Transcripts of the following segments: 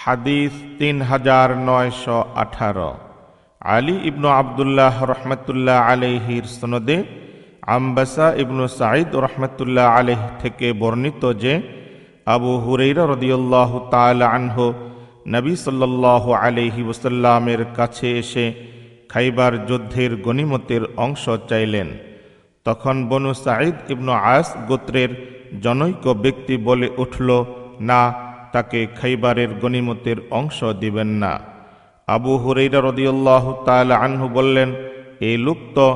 হাদিস 3918। আলী ইবনু আবদুল্লাহ রহমতুল্লাহ আলাইহির সনদে আম্বাসা ইবনু সাঈদ রহমতুল্লাহ আলাইহ থেকে বর্ণিত যে আবু হুরাইরা রাদিয়াল্লাহু তাআলা আনহু নবী সাল্লাল্লাহু আলাইহি ওয়াসাল্লামের কাছে এসে খাইবার যুদ্ধের গনিমতের অংশ চাইলেন। তখন বনু সাঈদ ইবনু আস গোত্রের জনৈক ব্যক্তি বলে উঠল, না, তাকে খাইবারের গনিমতের অংশ দিবেন না। আবু হুরাইরা রাদিয়াল্লাহু তাআলা আনহু বললেন, এই লোক তো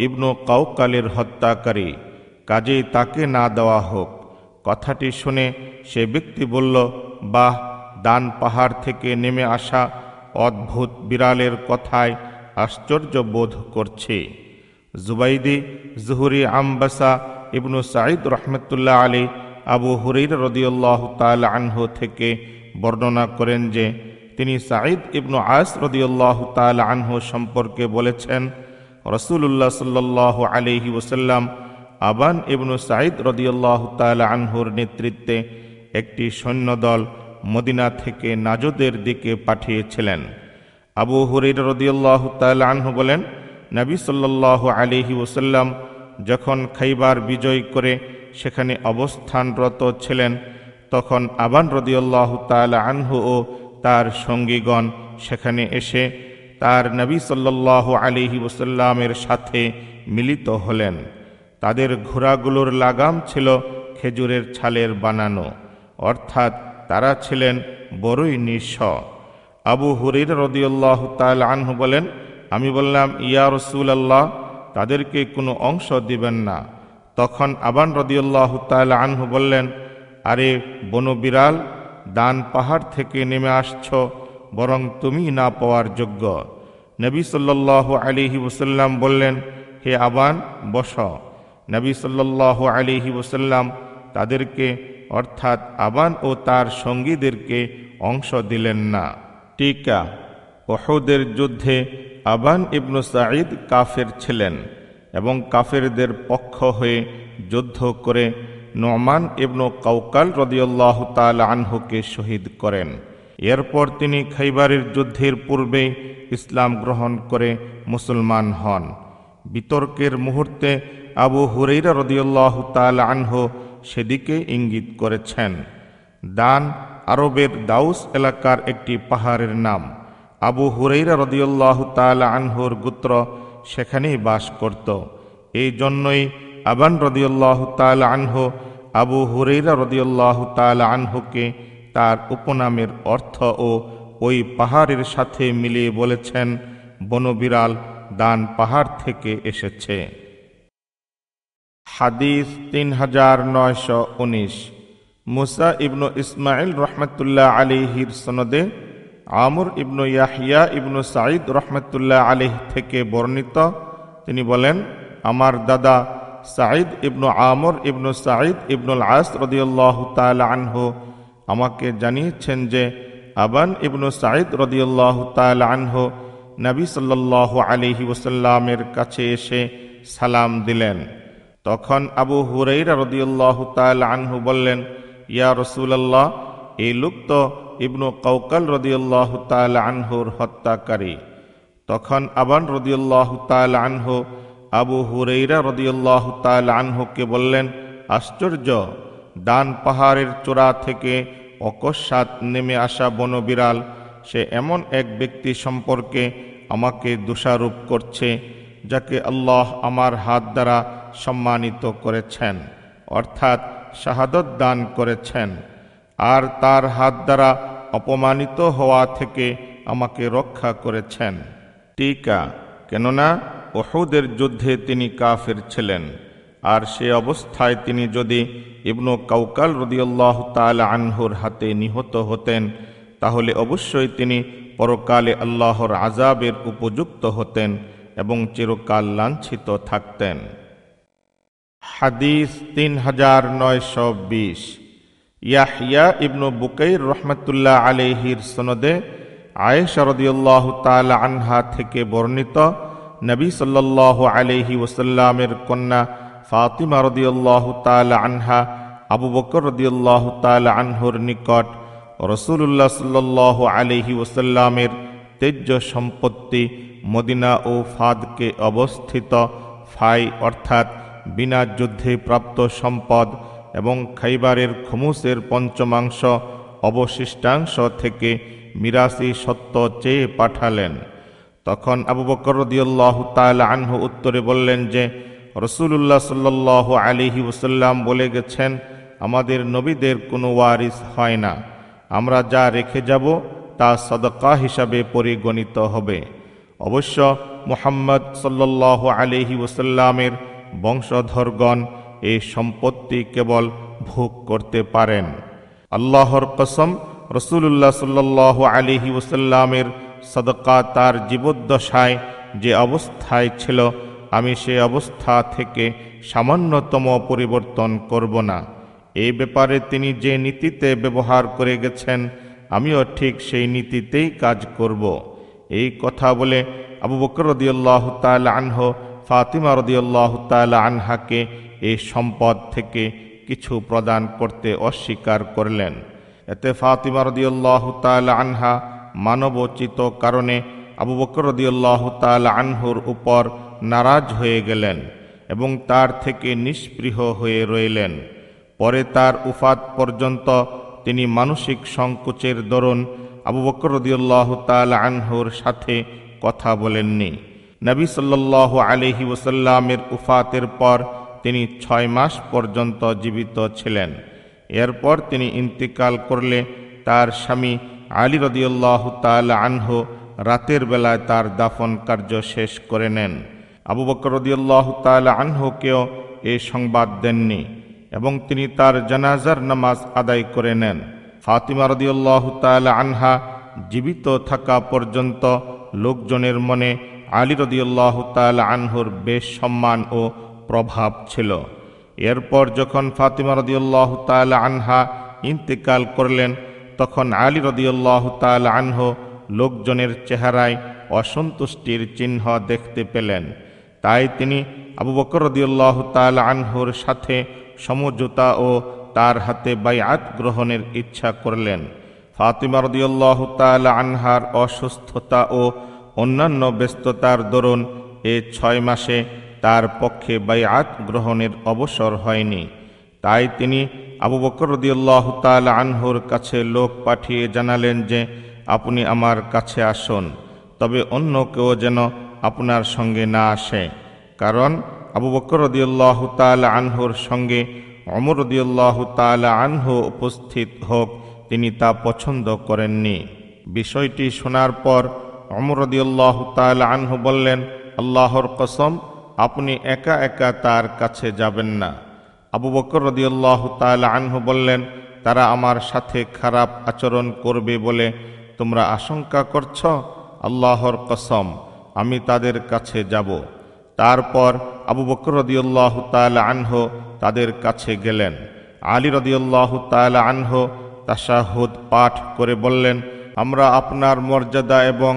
ইবনু কাউকালের হত্যাকারী, কাজেই তাকে না দেওয়া হোক। কথাটি শুনে সে ব্যক্তি বলল, বাহ, দান পাহাড় থেকে নেমে আসা অদ্ভুত বিড়ালের কথায় আশ্চর্য বোধ করছি। জুবাইদি জুহরি আম্বাসা ইবনু সাঈদ রহমতুল্লাহ আলাইহি আবু হুরাইরা রাদিয়াল্লাহু তাআলা আনহু থেকে বর্ণনা করেন যে তিনি সাঈদ ইবনু আস রাদিয়াল্লাহু তাআলা আনহু সম্পর্কে বলেছেন, রাসূলুল্লাহ সাল্লাল্লাহু আলাইহি ওয়াসাল্লাম আবান ইবনু সাঈদ রাদিয়াল্লাহু তাআলা আনহুর নেতৃত্বে একটি সৈন্যদল মদিনা থেকে নাজদের দিকে পাঠিয়েছিলেন। আবু হুরাইরা রাদিয়াল্লাহু তাআলা আনহু বলেন, নবী সাল্লাল্লাহু আলাইহি ওয়াসাল্লাম যখন খাইবার বিজয় করে সেখানে অবস্থানরত ছিলেন, তখন আবান রাদিয়াল্লাহু তাআলা আনহু ও তার সঙ্গীগণ সেখানে এসে তার নবী সাল্লাল্লাহু আলাইহি ওয়াসাল্লামের সাথে মিলিত হলেন। তাদের ঘোড়াগুলোর লাগাম ছিল খেজুরের ছালের বানানো, অর্থাৎ তারা ছিলেন বড়ই নিঃস্ব। আবু হুরাইরা রাদিয়াল্লাহু তাআলা আনহু বলেন, আমি বললাম, ইয়া রাসূলুল্লাহ, তাদেরকে কোনো অংশ দিবেন না। তখন আবান রাদিয়াল্লাহু তাআলা আনহু বললেন, আরে বনু বিড়াল, দান পাহাড় থেকে নেমে আসছ, বরং তুমি না পাওয়ার যোগ্য। নবী সাল্লাল্লাহু আলাইহি ওয়াসাল্লাম বললেন, হে আবান, বস। নবী সাল্লাল্লাহু আলাইহি ওয়াসাল্লাম তাদেরকে অর্থাৎ আবান ও তার সঙ্গীদেরকে অংশ দিলেন না। টিকা: উহুদের যুদ্ধে আবান ইবনু সাঈদ কাফের ছিলেন এবং কাফেরদের পক্ষ হয়ে যুদ্ধ করে নু'মান ইবনু কাউকাল রাদিয়াল্লাহু তাআলা আনহুকে শহীদ করেন। এরপর তিনি খাইবারের যুদ্ধের পূর্বে ইসলাম গ্রহণ করে মুসলমান হন। বিতর্কের মুহূর্তে আবু হুরাইরা রাদিয়াল্লাহু তাআলা আনহু সেদিকে ইঙ্গিত করেছেন। দান আরবের দাউস এলাকার একটি পাহাড়ের নাম। আবু হুরাইরা রাদিয়াল্লাহু তাআলা আনহুর গোত্র সেখানেই বাস করত। এই জন্যই আবান রাদিয়াল্লাহু তাআলা আনহু আবু হুরাইরা রাদিয়াল্লাহু তাআলা আনহুকে তার উপনামের অর্থ ও ওই পাহাড়ের সাথে মিলিয়ে বলেছেন, বনু বিড়াল দান পাহাড় থেকে এসেছে। হাদিস 3919। মুসা ইবনু ইসমাইল রহমতুল্লাহ আলাইহির সনদে আমর ইবনু ইয়াহইয়া ইবনু সাঈদ রহমতুল্লাহ আলাইহি থেকে বর্ণিত, তিনি বলেন, আমার দাদা সাঈদ ইবনু আমর ইবনু সাঈদ ইবনুল আস রাদিয়াল্লাহু তাআলা আনহু আমাকে জানিয়েছেন যে আবান ইবনু সাঈদ রাদিয়াল্লাহু তাআলা আনহু নবী সাল্লাল্লাহু আলাইহি ওয়াসাল্লামের কাছে এসে সালাম দিলেন। তখন আবু হুরাইরা রাদিয়াল্লাহু তাআলা আনহু বললেন, ইয়া রাসূলুল্লাহ, এই লোক তো ইবনু কাউকাল রাদিয়াল্লাহু তাআলা আনহুর হত্যাকারী। তখন আবান রাদিয়াল্লাহু তাআলা আনহু আবু হুরাইরা রাদিয়াল্লাহু তাআলা আনহুকে বললেন, আশ্চর্য, দান পাহাড়ের চূড়া থেকে অকস্মাৎ নেমে আসা বনু বিড়াল, সে এমন এক ব্যক্তি সম্পর্কে আমাকে দোষারোপ করছে যাকে আল্লাহ আমার হাত দ্বারা সম্মানিত করেছেন, অর্থাৎ শাহাদত দান করেছেন, আর তার হাত দ্বারা অপমানিত হওয়া থেকে আমাকে রক্ষা করেছেন। টিকা: কেননা উহুদের যুদ্ধে তিনি কাফের ছিলেন, আর সে অবস্থায় তিনি যদি ইবনু কাউকাল রাদিয়াল্লাহু তাআলা আনহুর হাতে নিহত হতেন, তাহলে অবশ্যই তিনি পরকালে আল্লাহর আযাবের উপযুক্ত হতেন এবং চিরকাল লাঞ্ছিত থাকতেন। হাদিস 3920। ইয়াহইয়া ইবনু বুকাইর রহমতুল্লাহ আলাইহির সনদে আয়েশা রাদিয়াল্লাহু তাআলা আনহা থেকে বর্ণিত, নবী সাল্লাল্লাহু আলাইহি ওয়াসাল্লামের কন্যা ফাতিমা রাদিয়াল্লাহু তাআলা আনহা আবু বকর রাদিয়াল্লাহু তাআলা আনহুর নিকট রাসূলুল্লাহ সাল্লাল্লাহু আলাইহি ওয়াসাল্লামের তেজ্য সম্পত্তি মদিনা ও ফাদকে অবস্থিত ফাই অর্থাৎ বিনা যুদ্ধে প্রাপ্ত সম্পদ এবং খাইবারের খুমুসের পঞ্চমাংশ অবশিষ্টাংশ থেকে মিরাসি সত্ত্ব চেয়ে পাঠালেন। তখন আবু বকর রাদিয়াল্লাহু তাআলা আনহু উত্তরে বললেন যে, রাসূলুল্লাহ সাল্লাল্লাহু আলাইহি ওয়াসাল্লাম বলে গেছেন, আমাদের নবীদের কোনো ওয়ারিস হয় না, আমরা যা রেখে যাব তা সদকা হিসাবে পরিগণিত হবে। অবশ্য মুহাম্মদ সাল্লাল্লাহু আলাইহি ওয়াসাল্লামের বংশধরগণ এই সম্পত্তি কেবল ভোগ করতে পারেন। আল্লাহর কসম, রাসূলুল্লাহ সাল্লাল্লাহু আলাইহি ওয়াসাল্লামের সদকা তার জীবদ্দশায় যে অবস্থায় ছিল, আমি সে অবস্থা থেকে সামান্যতম পরিবর্তন করব না। এই ব্যাপারে তিনি যে নীতিতে ব্যবহার করে গেছেন, আমিও ঠিক সেই নীতিতেই কাজ করব। এই কথা বলে আবু বকর রাদিয়াল্লাহু তাআলা আনহু ফাতিমা রাদিয়াল্লাহু তাআলা আনহাকে এই সম্পদ থেকে কিছু প্রদান করতে অস্বীকার করলেন। এতে ফাতিমা রাদিয়াল্লাহু তাআলা আনহা মানবোচিত কারণে আবু বকর রাদিয়াল্লাহু তাআলা আনহুর উপর নারাজ হয়ে গেলেন এবং তার থেকে নিষ্পৃহ হয়ে রইলেন। পরে তার উফাত পর্যন্ত তিনি মানসিক সংকোচের দরুন আবু বকর রাদিয়াল্লাহু তাআলা আনহুর সাথে কথা বলেননি। নবী সাল্লাল্লাহু আলাইহি ওয়াসাল্লামের উফাতের পর তিনি 6 মাস পর্যন্ত জীবিত ছিলেন। এরপর তিনি ইন্তিকাল করলে তার স্বামী আলী রাদিয়াল্লাহু তাআলা আনহু রাতের বেলায় তার দাফন কার্য শেষ করে নেন। আবু বকর রাদিয়াল্লাহু তাআলা আনহুকেও এই সংবাদ দেননি এবং তিনি তার জানাজার নামাজ আদায় করে নেন। ফাতিমা রাদিয়াল্লাহু তাআলা আনহা জীবিত থাকা পর্যন্ত লোকজনের মনে আলী রাদিয়াল্লাহু তাআলা আনহুর বেশ সম্মান ও প্রভাব ছিল। এরপর যখন ফাতিমা রাদিয়াল্লাহু তাআলা আনহা ইন্তেকাল করলেন, তখন আলী রাদিয়াল্লাহু তাআলা আনহু লোকজনের চেহারায় অসন্তুষ্টির চিহ্ন দেখতে পেলেন। তাই তিনি আবু বকর রাদিয়াল্লাহু তাআলা আনহুর সাথে সমঝোতা ও তার হাতে বাইআত গ্রহণের ইচ্ছা করলেন। ফাতিমা রাদিয়াল্লাহু তাআলা আনহার অসুস্থতা ও অন্যান্য ব্যস্ততার দরুন এই 6 মাসে তার পক্ষে বাইআত গ্রহণের অবসর হয়নি। তাই তিনি আবু বকর রাদিয়াল্লাহু তাআলা আনহুর কাছে লোক পাঠিয়ে জানালেন যে, আপনি আমার কাছে আসুন, তবে অন্য কেউ যেন আপনার সঙ্গে না আসে, কারণ আবু বকর রাদিয়াল্লাহু তাআলা আনহুর সঙ্গে ওমর রাদিয়াল্লাহু তাআলা আনহু উপস্থিত হোক তিনি তা পছন্দ করেননি। বিষয়টি শোনার পর ওমর রাদিয়াল্লাহু তাআলা আনহু বললেন, আল্লাহর কসম, আপনি একা একা তার কাছে যাবেন না। আবু বকর রাদিয়াল্লাহু তাআলা আনহু বললেন, তারা আমার সাথে খারাপ আচরণ করবে বলে তোমরা আশঙ্কা করছ? আল্লাহর কসম, আমি তাদের কাছে যাব। তারপর আবু বকর রাদিয়াল্লাহু তাআলা আনহু তাদের কাছে গেলেন। আলী রাদিয়াল্লাহু তাআলা আনহু তাশাহুদ পাঠ করে বললেন, আমরা আপনার মর্যাদা এবং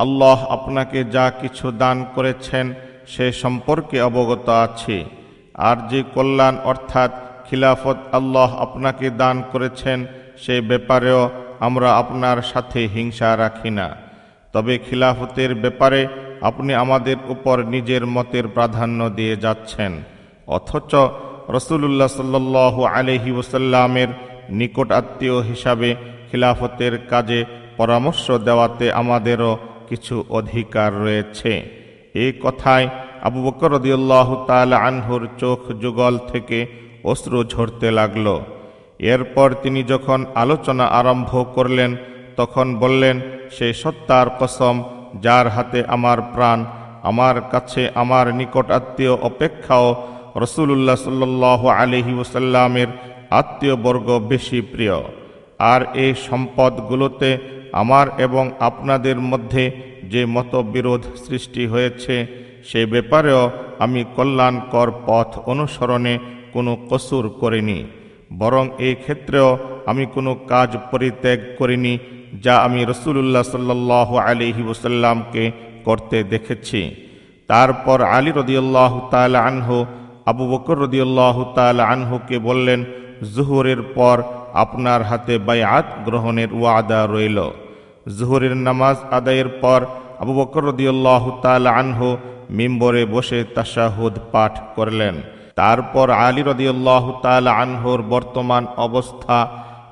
আল্লাহ আপনাকে যা কিছু দান করেছেন সে সম্পর্কে অবগত আছি। আর যে কল্যাণ অর্থাৎ খিলাফত আল্লাহ আপনাকে দান করেছেন সে ব্যাপারেও আমরা আপনার সাথে হিংসা রাখি না। তবে খিলাফতের ব্যাপারে আপনি আমাদের উপর নিজের মতের প্রাধান্য দিয়ে যাচ্ছেন, অথচ রাসূলুল্লাহ সাল্লাল্লাহু আলাইহি ওয়াসাল্লামের নিকট আত্মীয় হিসাবে খিলাফতের কাজে পরামর্শ দেওয়াতে আমাদেরও কিছু অধিকার রয়েছে। এই কথায় আবু বকর রাদিয়াল্লাহু তাআলা আনহুর চোখ যুগল থেকে অশ্রু ঝরতে লাগল। এরপর তিনি যখন আলোচনা আরম্ভ করলেন, তখন বললেন, সেই সত্তার কসম যার হাতে আমার প্রাণ, আমার কাছে আমার নিকট আত্মীয় অপেক্ষাও রাসূলুল্লাহ সাল্লাল্লাহু আলাইহি ওয়াসাল্লামের আত্মীয়বর্গ বেশি প্রিয়। আর এই সম্পদগুলোতে আমার এবং আপনাদের মধ্যে যে মতবিরোধ সৃষ্টি হয়েছে সে ব্যাপারেও আমি কল্যাণকর পথ অনুসরণে কোনো কসুর করিনি, বরং এই ক্ষেত্রেও আমি কোনো কাজ পরিত্যাগ করিনি যা আমি রাসূলুল্লাহ সাল্লাল্লাহু আলাইহি ওয়াসাল্লামকে করতে দেখেছি। তারপর আলী রাদিয়াল্লাহু তাআলা আনহু আবু বকর রাদিয়াল্লাহু তাআলা আনহুকে বললেন, জুহুরের পর আপনার হাতে বাইআত গ্রহণের ওয়াদা রইল। জোহরের নামাজ আদায়ের পর আবু বকর রাদিয়াল্লাহু তাআলা আনহু মিম্বরে বসে তাশাহুদ পাঠ করলেন। তারপর আলী রাদিয়াল্লাহু তাআলা আনহুর বর্তমান অবস্থা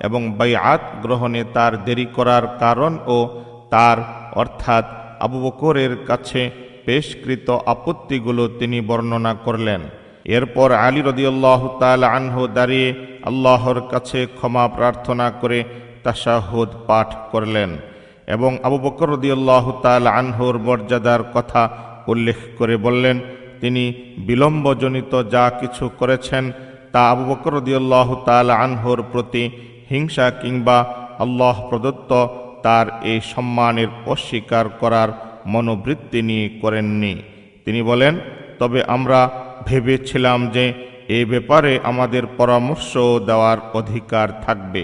এবং বাইআত গ্রহণে তার দেরি করার কারণ ও তার অর্থাৎ আবু বকরের কাছে পেশকৃত আপত্তিগুলো তিনি বর্ণনা করলেন। এরপর আলী রাদিয়াল্লাহু তাআলা আনহু দাঁড়িয়ে আল্লাহর কাছে ক্ষমা প্রার্থনা করে তাশাহুদ পাঠ করলেন এবং আবু বকর রাদিয়াল্লাহু তাআলা আনহুর মর্যাদার কথা উল্লেখ করে বললেন, তিনি বিলম্বজনিত যা কিছু করেছেন তা আবু বকর রাদিয়াল্লাহু তাআলা আনহুর প্রতি হিংসা কিংবা আল্লাহ প্রদত্ত তার এই সম্মানের অস্বীকার করার মনোবৃত্তি নিয়ে করেননি। তিনি বলেন, তবে আমরা ভেবেছিলাম যে এ ব্যাপারে আমাদের পরামর্শ দেওয়ার অধিকার থাকবে,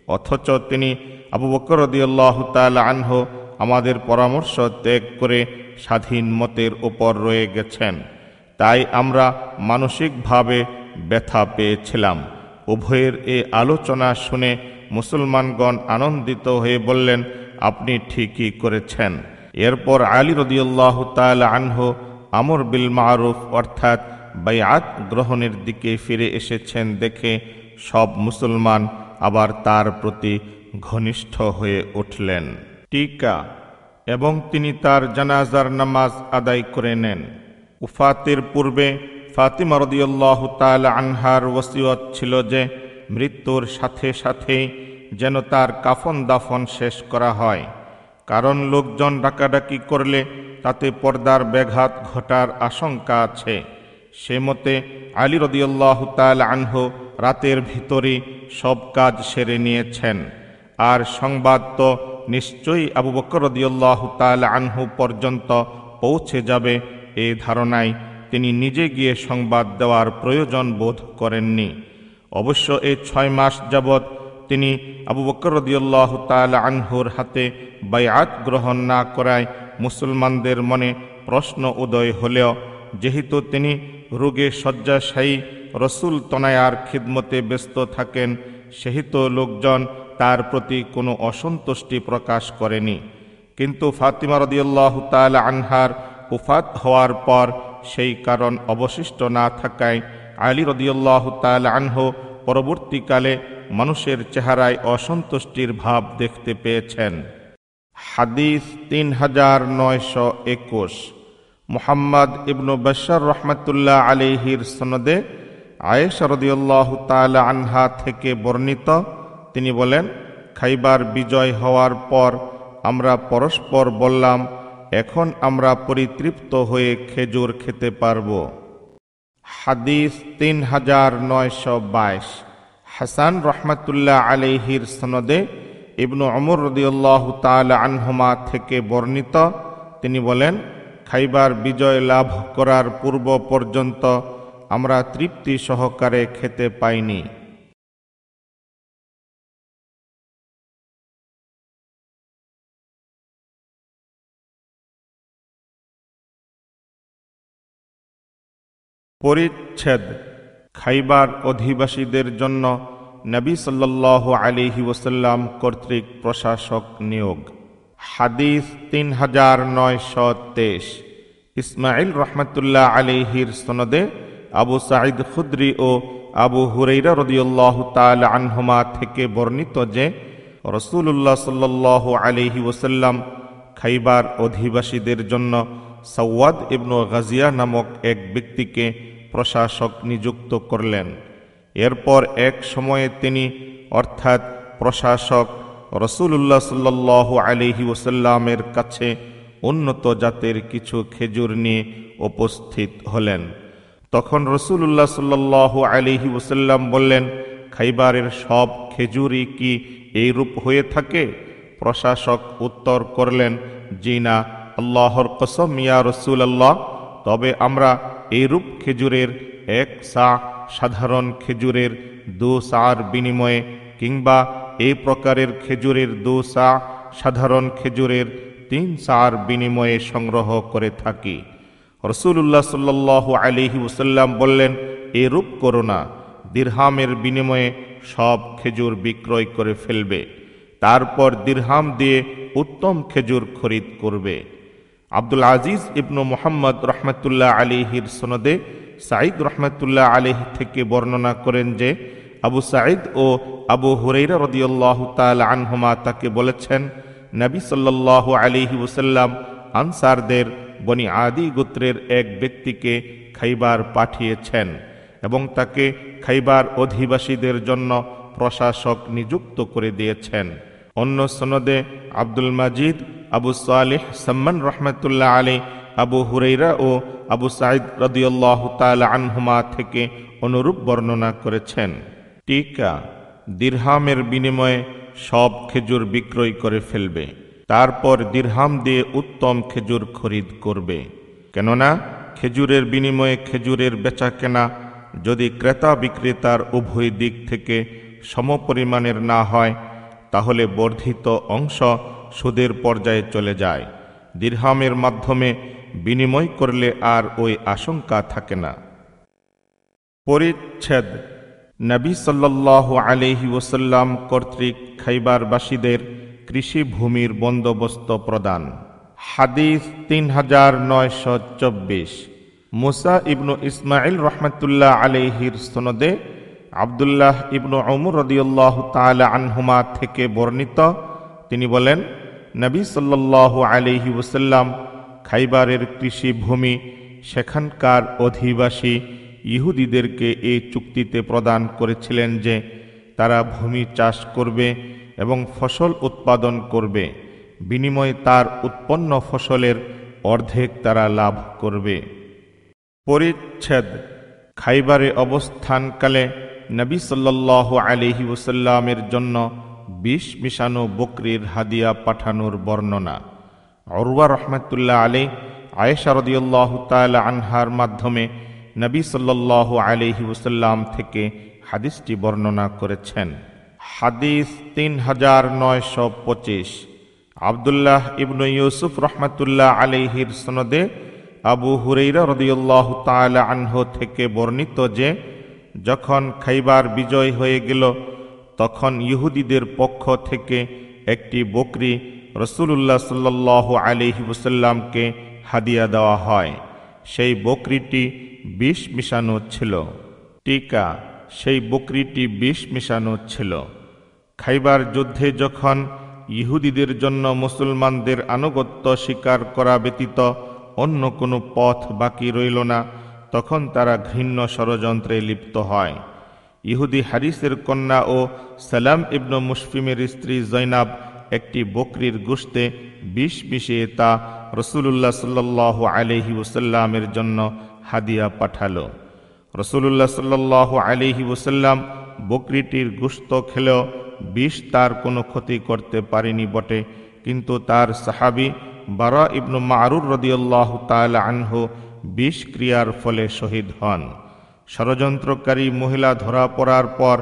অথচ তিনি আবু বকর রাদিয়াল্লাহু তাআলা আনহু আমাদের পরামর্শ ত্যাগ করে স্বাধীন মতের উপর রয়ে গেছেন। তাই আমরা মানসিকভাবে ব্যথা পেয়েছিলাম। উভয়ের এ আলোচনা শুনে মুসলমানগণ আনন্দিত হয়ে বললেন, আপনি ঠিকই করেছেন। এরপর আলী রাদিয়াল্লাহু তাআলা আনহু আমর বিল মারুফ অর্থাৎ বাইআত গ্রহণের দিকে ফিরে এসেছেন দেখে সব মুসলমান আবার তার প্রতি ঘনিষ্ঠ হয়ে উঠলেন। টিকা এবং তিনি তার জানাজার নামাজ আদায় করে নেন। উফাতের পূর্বে ফাতিমা রাদিয়াল্লাহু তাআলা আনহার ওসিয়ত ছিল যে মৃত্যুর সাথে সাথে যেন তার কাফন দাফন শেষ করা হয়, কারণ লোকজন ডাকাডাকি করলে তাতে পর্দার ব্যাঘাত ঘটার আশঙ্কা আছে। সে মতে আলী রাদিয়াল্লাহু তাআলা আনহু রাতের ভিতরে সব কাজ সেরে নিয়েছেন। আর সংবাদ তো নিশ্চয়ই আবু বকর রাদিয়াল্লাহু তাআলা আনহু পর্যন্ত পৌঁছে যাবে, এই ধারণায় তিনি নিজে গিয়ে সংবাদ দেওয়ার প্রয়োজন বোধ করেননি। অবশ্য এই 6 মাস যাবৎ তিনি আবু বকর রাদিয়াল্লাহু তাআলা আনহুর হাতে বাইআত গ্রহণ না করায় মুসলমানদের মনে প্রশ্ন উদয় হলেও যেহেতু তিনি রোগে শয্যাশায়ী রসুল তনায়ার খিদমতে ব্যস্ত থাকেন, সেহেতু লোকজন তার প্রতি কোনো অসন্তুষ্টি প্রকাশ করেনি। কিন্তু ফাতিমা রাদিয়াল্লাহু তাআলা আনহার উফাত হওয়ার পর সেই কারণ অবশিষ্ট না থাকায় আলী রাদিয়াল্লাহু তাআলা আনহু পরবর্তীকালে মানুষের চেহারায় অসন্তুষ্টির ভাব দেখতে পেয়েছেন। হাদিস 3921 মুহাম্মদ ইবনু বাশার রাহমাতুল্লাহ আলাইহির সনদে আয়েশা রাদিয়াল্লাহু তাআলা আনহা থেকে বর্ণিত, তিনি বলেন, খাইবার বিজয় হওয়ার পর আমরা পরস্পর বললাম, এখন আমরা পরিতৃপ্ত হয়ে খেজুর খেতে পারব। হাদিস 3922 হাসান রাহমাতুল্লাহ আলাইহির সনদে ইবনু উমর রাদিয়াল্লাহু তাআলা আনহুমা থেকে বর্ণিত, তিনি বলেন, খাইবার বিজয় লাভ করার পূর্ব পর্যন্ত আমরা তৃপ্তি সহকারে খেতে পাইনি। পরিচ্ছেদ খাইবার অধিবাসীদের জন্য নবী সাল্লাল্লাহু আলাইহি ওয়াসাল্লাম কর্তৃক প্রশাসক নিয়োগ। হাদিস 3923 ইসমাঈল রাহমাতুল্লাহ আলাইহির সনদে আবু সাঈদ খুদরি ও আবু হুরায়রা রাদিয়াল্লাহু তাআলা আনহুমা থেকে বর্ণিত যে রাসূলুল্লাহ সাল্লাল্লাহু আলাইহি ওয়াসাল্লাম খাইবার অধিবাসীদের জন্য সাওয়াদ ইবনু গাজিয়া নামক এক ব্যক্তিকে প্রশাসক নিযুক্ত করলেন। এরপর এক সময়ে তিনি অর্থাৎ প্রশাসক রাসূলুল্লাহ সাল্লাল্লাহু আলাইহি ওয়াসাল্লামের কাছে উন্নত জাতের কিছু খেজুর নিয়ে উপস্থিত হলেন। তখন রাসূলুল্লাহ সাল্লাল্লাহু আলাইহি ওয়াসাল্লাম বললেন, খাইবারের সব খেজুরই কি এইরূপ হয়ে থাকে? প্রশাসক উত্তর করলেন, জি না, আল্লাহর কসম ইয়া রাসূলুল্লাহ, তবে আমরা এইরূপ খেজুরের 1 সা সাধারণ খেজুরের 2 সার বিনিময়ে কিংবা এই প্রকারের খেজুরের 2 সা সাধারণ খেজুরের 3 সার বিনিময়ে সংগ্রহ করে থাকি। রাসূলুল্লাহ সাল্লাল্লাহু আলাইহি ওয়াসাল্লাম বললেন, এরূপ করো না, দিরহামের বিনিময়ে সব খেজুর বিক্রয় করে ফেলবে, তারপর দিরহাম দিয়ে উত্তম খেজুর খরিদ করবে। আব্দুল আজিজ ইবনু মুহাম্মদ রহমতুল্লাহ আলাইহির সনদে সাঈদ রহমতুল্লাহ আলাইহি থেকে বর্ণনা করেন যে আবু সাঈদ ও আবু হুরাইরা রাদিয়াল্লাহু তাআলা আনহুমা তাকে বলেছেন, নবী সাল্লাল্লাহু আলাইহি ওয়াসাল্লাম আনসারদের বনি আদি গোত্রের এক ব্যক্তিকে খাইবার পাঠিয়েছেন এবং তাকে খাইবার অধিবাসীদের জন্য প্রশাসক নিযুক্ত করে দিয়েছেন। অন্য সনদে আব্দুল মাজিদ আবু সালেহ সাম্মান রহমতুল্লাহ আলাইহি আবু হুরাইরা ও আবু সাঈদ রাদিয়াল্লাহু তাআলা আনহুমা থেকে অনুরূপ বর্ণনা করেছেন। টিকা, দিরহামের বিনিময়ে সব খেজুর বিক্রয় করে ফেলবে, তারপর দিরহাম দিয়ে উত্তম খেজুর খরিদ করবে। কেননা খেজুরের বিনিময়ে খেজুরের বেচা কেনা যদি ক্রেতা বিক্রেতার উভয় দিক থেকে সমপরিমাণের না হয়, তাহলে বর্ধিত অংশ সুদের পর্যায়ে চলে যায়। দিরহামের মাধ্যমে বিনিময় করলে আর ওই আশঙ্কা থাকে না। পরিচ্ছেদ নবী সাল্লাল্লাহু আলাইহি ওয়াসাল্লাম কর্তৃক খাইবারবাসীদের কৃষি ভূমির বন্দোবস্ত প্রদান। হাদিস 3924। মুসা ইবনু ইসমাইল রহমতুল্লাহ আলাইহির সনদে আব্দুল্লাহ ইবনু উমর রাদিয়াল্লাহু তাআলা আনহুমা থেকে বর্ণিত, তিনি বলেন, নবী সাল্লাল্লাহু আলাইহি ওয়াসাল্লাম খাইবারের কৃষি ভূমি সেখানকার অধিবাসী ইহুদিদেরকে এই চুক্তিতে প্রদান করেছিলেন যে তারা ভূমি চাষ করবে এবং ফসল উৎপাদন করবে, বিনিময়ে তার উৎপন্ন ফসলের অর্ধেক তারা লাভ করবে। পরিচ্ছেদ খাইবারে অবস্থানকালে নবী সাল্লাল্লাহু আলাইহি ওয়াসাল্লামের জন্য বিষ মিশানো বকরির হাদিয়া পাঠানোর বর্ণনা। উরওয়া রহমতুল্লাহ আলাইহি আয়েশা রাদিয়াল্লাহু তাআলা আনহার মাধ্যমে নবী সাল্লাল্লাহু আলাইহি ওয়াসাল্লাম থেকে হাদিসটি বর্ণনা করেছেন। হাদিস 3925। আব্দুল্লাহ ইবনু ইউসুফ রহমতুল্লাহ আলাইহির সনদে আবু হুরাইরা রাদিয়াল্লাহু তাআলা আনহু থেকে বর্ণিত যে যখন খাইবার বিজয় হয়ে গেল, তখন ইহুদিদের পক্ষ থেকে একটি বকরি রাসূলুল্লাহ সাল্লাল্লাহু আলাইহি ওয়াসাল্লামকে হাদিয়া দেওয়া হয়। সেই বকরিটি বিষ মিশানো ছিল। টিকা, সেই বকরিটি বিষ মিশানো ছিল। খাইবার যুদ্ধে যখন ইহুদিদের জন্য মুসলমানদের আনুগত্য স্বীকার করা ব্যতীত অন্য কোনো পথ বাকি রইল না, তখন তারা ঘৃণ্য ষড়যন্ত্রে লিপ্ত হয়। ইহুদি হারিসের কন্যা ও সালাম ইবনু মুশফিমের স্ত্রী জৈনাব একটি বকরির গোশতে বিষ মিশিয়ে তা রাসূলুল্লাহ সাল্লাল্লাহু আলাইহি ওয়াসাল্লামের জন্য হাদিয়া পাঠালো। রাসূলুল্লাহ সাল্লাল্লাহু আলাইহি ওয়াসাল্লাম বকরিটির গোশত খেলেও বিষ তার কোনো ক্ষতি করতে পারেনি বটে, কিন্তু তার সাহাবী বারা ইবনু মারুর রাদিয়াল্লাহু তাআলা আনহু বিষ ক্রিয়ার ফলে শহীদ হন। ষড়যন্ত্রকারী মহিলা ধরা পড়ার পর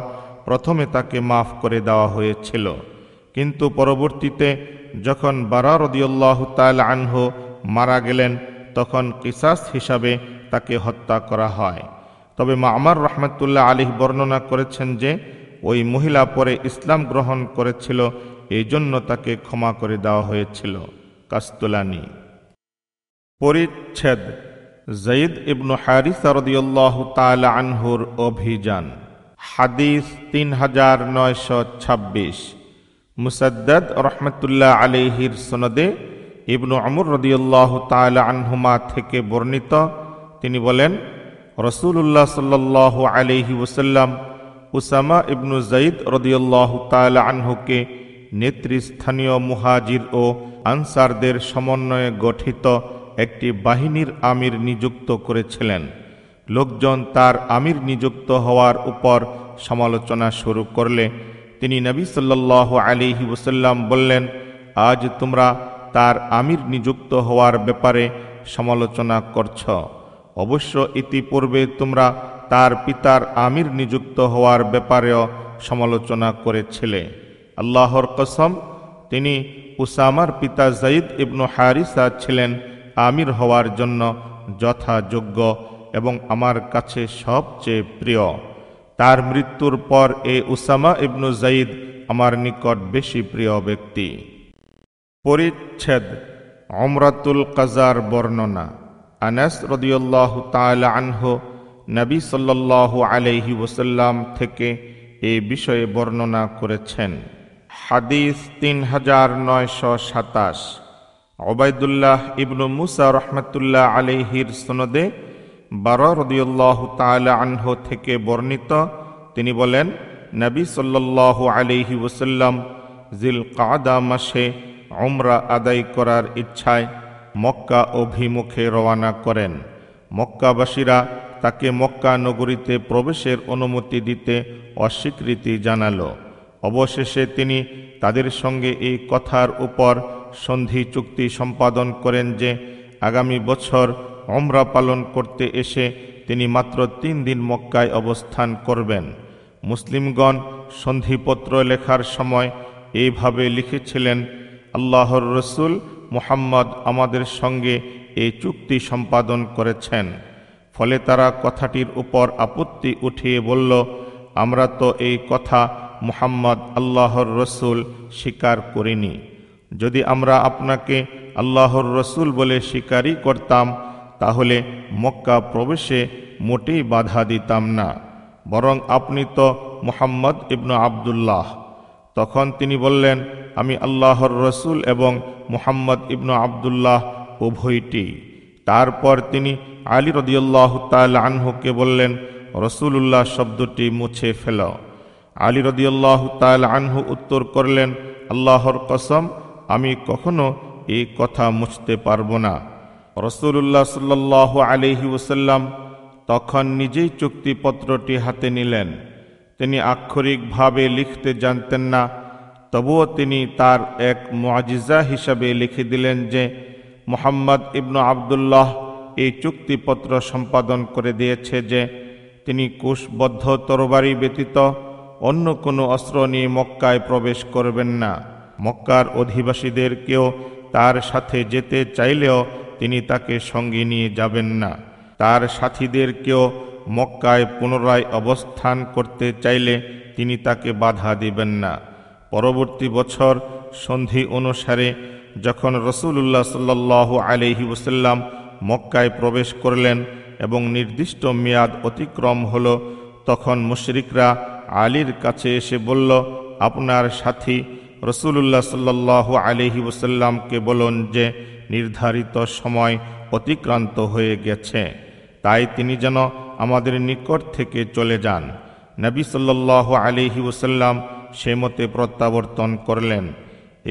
প্রথমে তাকে মাফ করে দেওয়া হয়েছিল, কিন্তু পরবর্তীতে যখন বারা রাদিয়াল্লাহু তাআলা আনহু মারা গেলেন, তখন কিসাস হিসাবে তাকে হত্যা করা হয়। তবে মা'মার রহমতুল্লাহ আলাইহি বর্ণনা করেছেন যে ওই মহিলা পরে ইসলাম গ্রহণ করেছিল, এই জন্য তাকে ক্ষমা করে দেওয়া হয়েছিল। কাস্তুলানি। পরিচ্ছেদ যায়েদ ইবনু হারিসা রাদিয়াল্লাহু তাআলা আনহুর অভিযান। হাদিস 3926। মুসাদ্দাদ রহমতুল্লাহ আলাইহির সনদে ইবনু উমর রাদিয়াল্লাহু তাআলা আনহুমা থেকে বর্ণিত, তিনি বলেন, রাসূলুল্লাহ সাল্লাল্লাহু আলাইহি ওয়াসাল্লাম উসামা ইবনু যায়েদ রাদিয়াল্লাহু তাআলা আনহুকে নেতৃস্থানীয় মুহাজির ও আনসারদের সমন্বয়ে গঠিত একটি বাহিনীর আমির নিযুক্ত করেছিলেন। লোকজন তার আমির নিযুক্ত হওয়ার উপর সমালোচনা শুরু করলে তিনি নবী সাল্লাল্লাহু আলাইহি ওয়াসাল্লাম বললেন, আজ তোমরা তার আমির নিযুক্ত হওয়ার ব্যাপারে সমালোচনা করছ, অবশ্য ইতিপূর্বে তোমরা তার পিতার আমির নিযুক্ত হওয়ার ব্যাপারেও সমালোচনা করেছিলে। আল্লাহর কসম, তিনি উসামার পিতা যায়েদ ইবনু হারিসা ছিলেন আমির হওয়ার জন্য যথাযোগ্য এবং আমার কাছে সবচেয়ে প্রিয়। তার মৃত্যুর পর উসামা ইবনু যায়েদ আমার নিকট বেশি প্রিয় ব্যক্তি। পরিচ্ছেদ উমরাতুল কাযার বর্ণনা। আনাস রাদিয়াল্লাহু তাআলা আনহু নবী সাল্লাল্লাহু আলাইহি ওয়াসাল্লাম থেকে এই বিষয়ে বর্ণনা করেছেন। হাদিস 3927। উবাইদুল্লাহ ইবনু মুসা রাহমাতুল্লাহ আলাইহির সনদে বারা রাদিয়াল্লাহু তাআলা আনহু থেকে বর্ণিত, তিনি বলেন, নবী সাল্লাল্লাহু আলাইহি ওয়াসাল্লাম জিলকাদা মাসে উমরা আদায় করার ইচ্ছায় মক্কা অভিমুখে রওয়ানা করেন। মক্কাবাসীরা তাকে মক্কা নগরীতে প্রবেশের অনুমতি দিতে অস্বীকৃতি জানালো। অবশেষে তিনি তাদের সঙ্গে এই কথার উপর সন্ধি চুক্তি সম্পাদন করেন যে আগামী বছর উমরা পালন করতে এসে তিনি মাত্র 3 দিন মক্কায় অবস্থান করবেন। মুসলিমগণ সন্ধিপত্র লেখার সময় এইভাবে লিখেছিলেন, আল্লাহর রসুল মুহাম্মদ আমাদের সঙ্গে এই চুক্তি সম্পাদন করেছেন। ফলে তারা কথাটির উপর আপত্তি উঠিয়ে বলল, আমরা তো এই কথা মুহাম্মদ আল্লাহর রসুল স্বীকার করিনি। যদি আমরা আপনাকে আল্লাহর রসুল বলে স্বীকারই করতাম তাহলে মক্কা প্রবেশে মোটেই বাধা দিতাম না, বরং আপনি তো মুহাম্মদ ইবনু আবদুল্লাহ। তখন তিনি বললেন, আমি আল্লাহর রসুল এবং মুহাম্মদ ইবনু আবদুল্লাহ উভয়টি। তারপর তিনি আলী রাদিয়াল্লাহু তাআলা আনহুকে বললেন, রসুলুল্লাহ শব্দটি মুছে ফেল। আলী রাদিয়াল্লাহু তাআলা আনহু উত্তর করলেন, আল্লাহর কসম, আমি কখনো এই কথা মুছতে পারবো না। রসুলুল্লাহ সাল্লাল্লাহু আলাইহি ওয়াসাল্লাম তখন নিজেই চুক্তিপত্রটি হাতে নিলেন। তিনি আক্ষরিকভাবে লিখতে জানতেন না, তবুও তিনি তার এক মুআজিজা হিসাবে লিখে দিলেন যে মুহাম্মদ ইবনু আবদুল্লাহ এই চুক্তিপত্র সম্পাদন করে দিয়েছে যে তিনি কুশবদ্ধ তরবারি ব্যতীত অন্য কোনো অস্ত্র নিয়ে মক্কায় প্রবেশ করবেন না। মক্কার অধিবাসীদের কেউ তার সাথে যেতে চাইলেও তিনি তাকে সঙ্গে নিয়ে যাবেন না। তার সাথীদের কেউ মক্কায় পুনরায় অবস্থান করতে চাইলে তিনি তাকে বাধা দিবেন না। পরবর্তী বছর সন্ধি অনুসারে যখন রসুলুল্লাহ সাল্লাল্লাহু আলাইহি ওয়াসাল্লাম মক্কায় প্রবেশ করলেন এবং নির্দিষ্ট মেয়াদ অতিক্রম হলো, তখন মুশরিকরা আলীর কাছে এসে বলল, আপনার সাথী রসুলুল্লাহ সাল্লাল্লাহু আলাইহি ওয়াসাল্লামকে বলুন যে নির্ধারিত সময় অতিক্রান্ত হয়ে গেছে, তাই তিনি যেন আমাদের নিকট থেকে চলে যান। নবী সাল্লাল্লাহু আলাইহি ওয়াসাল্লাম সে মতে প্রত্যাবর্তন করলেন।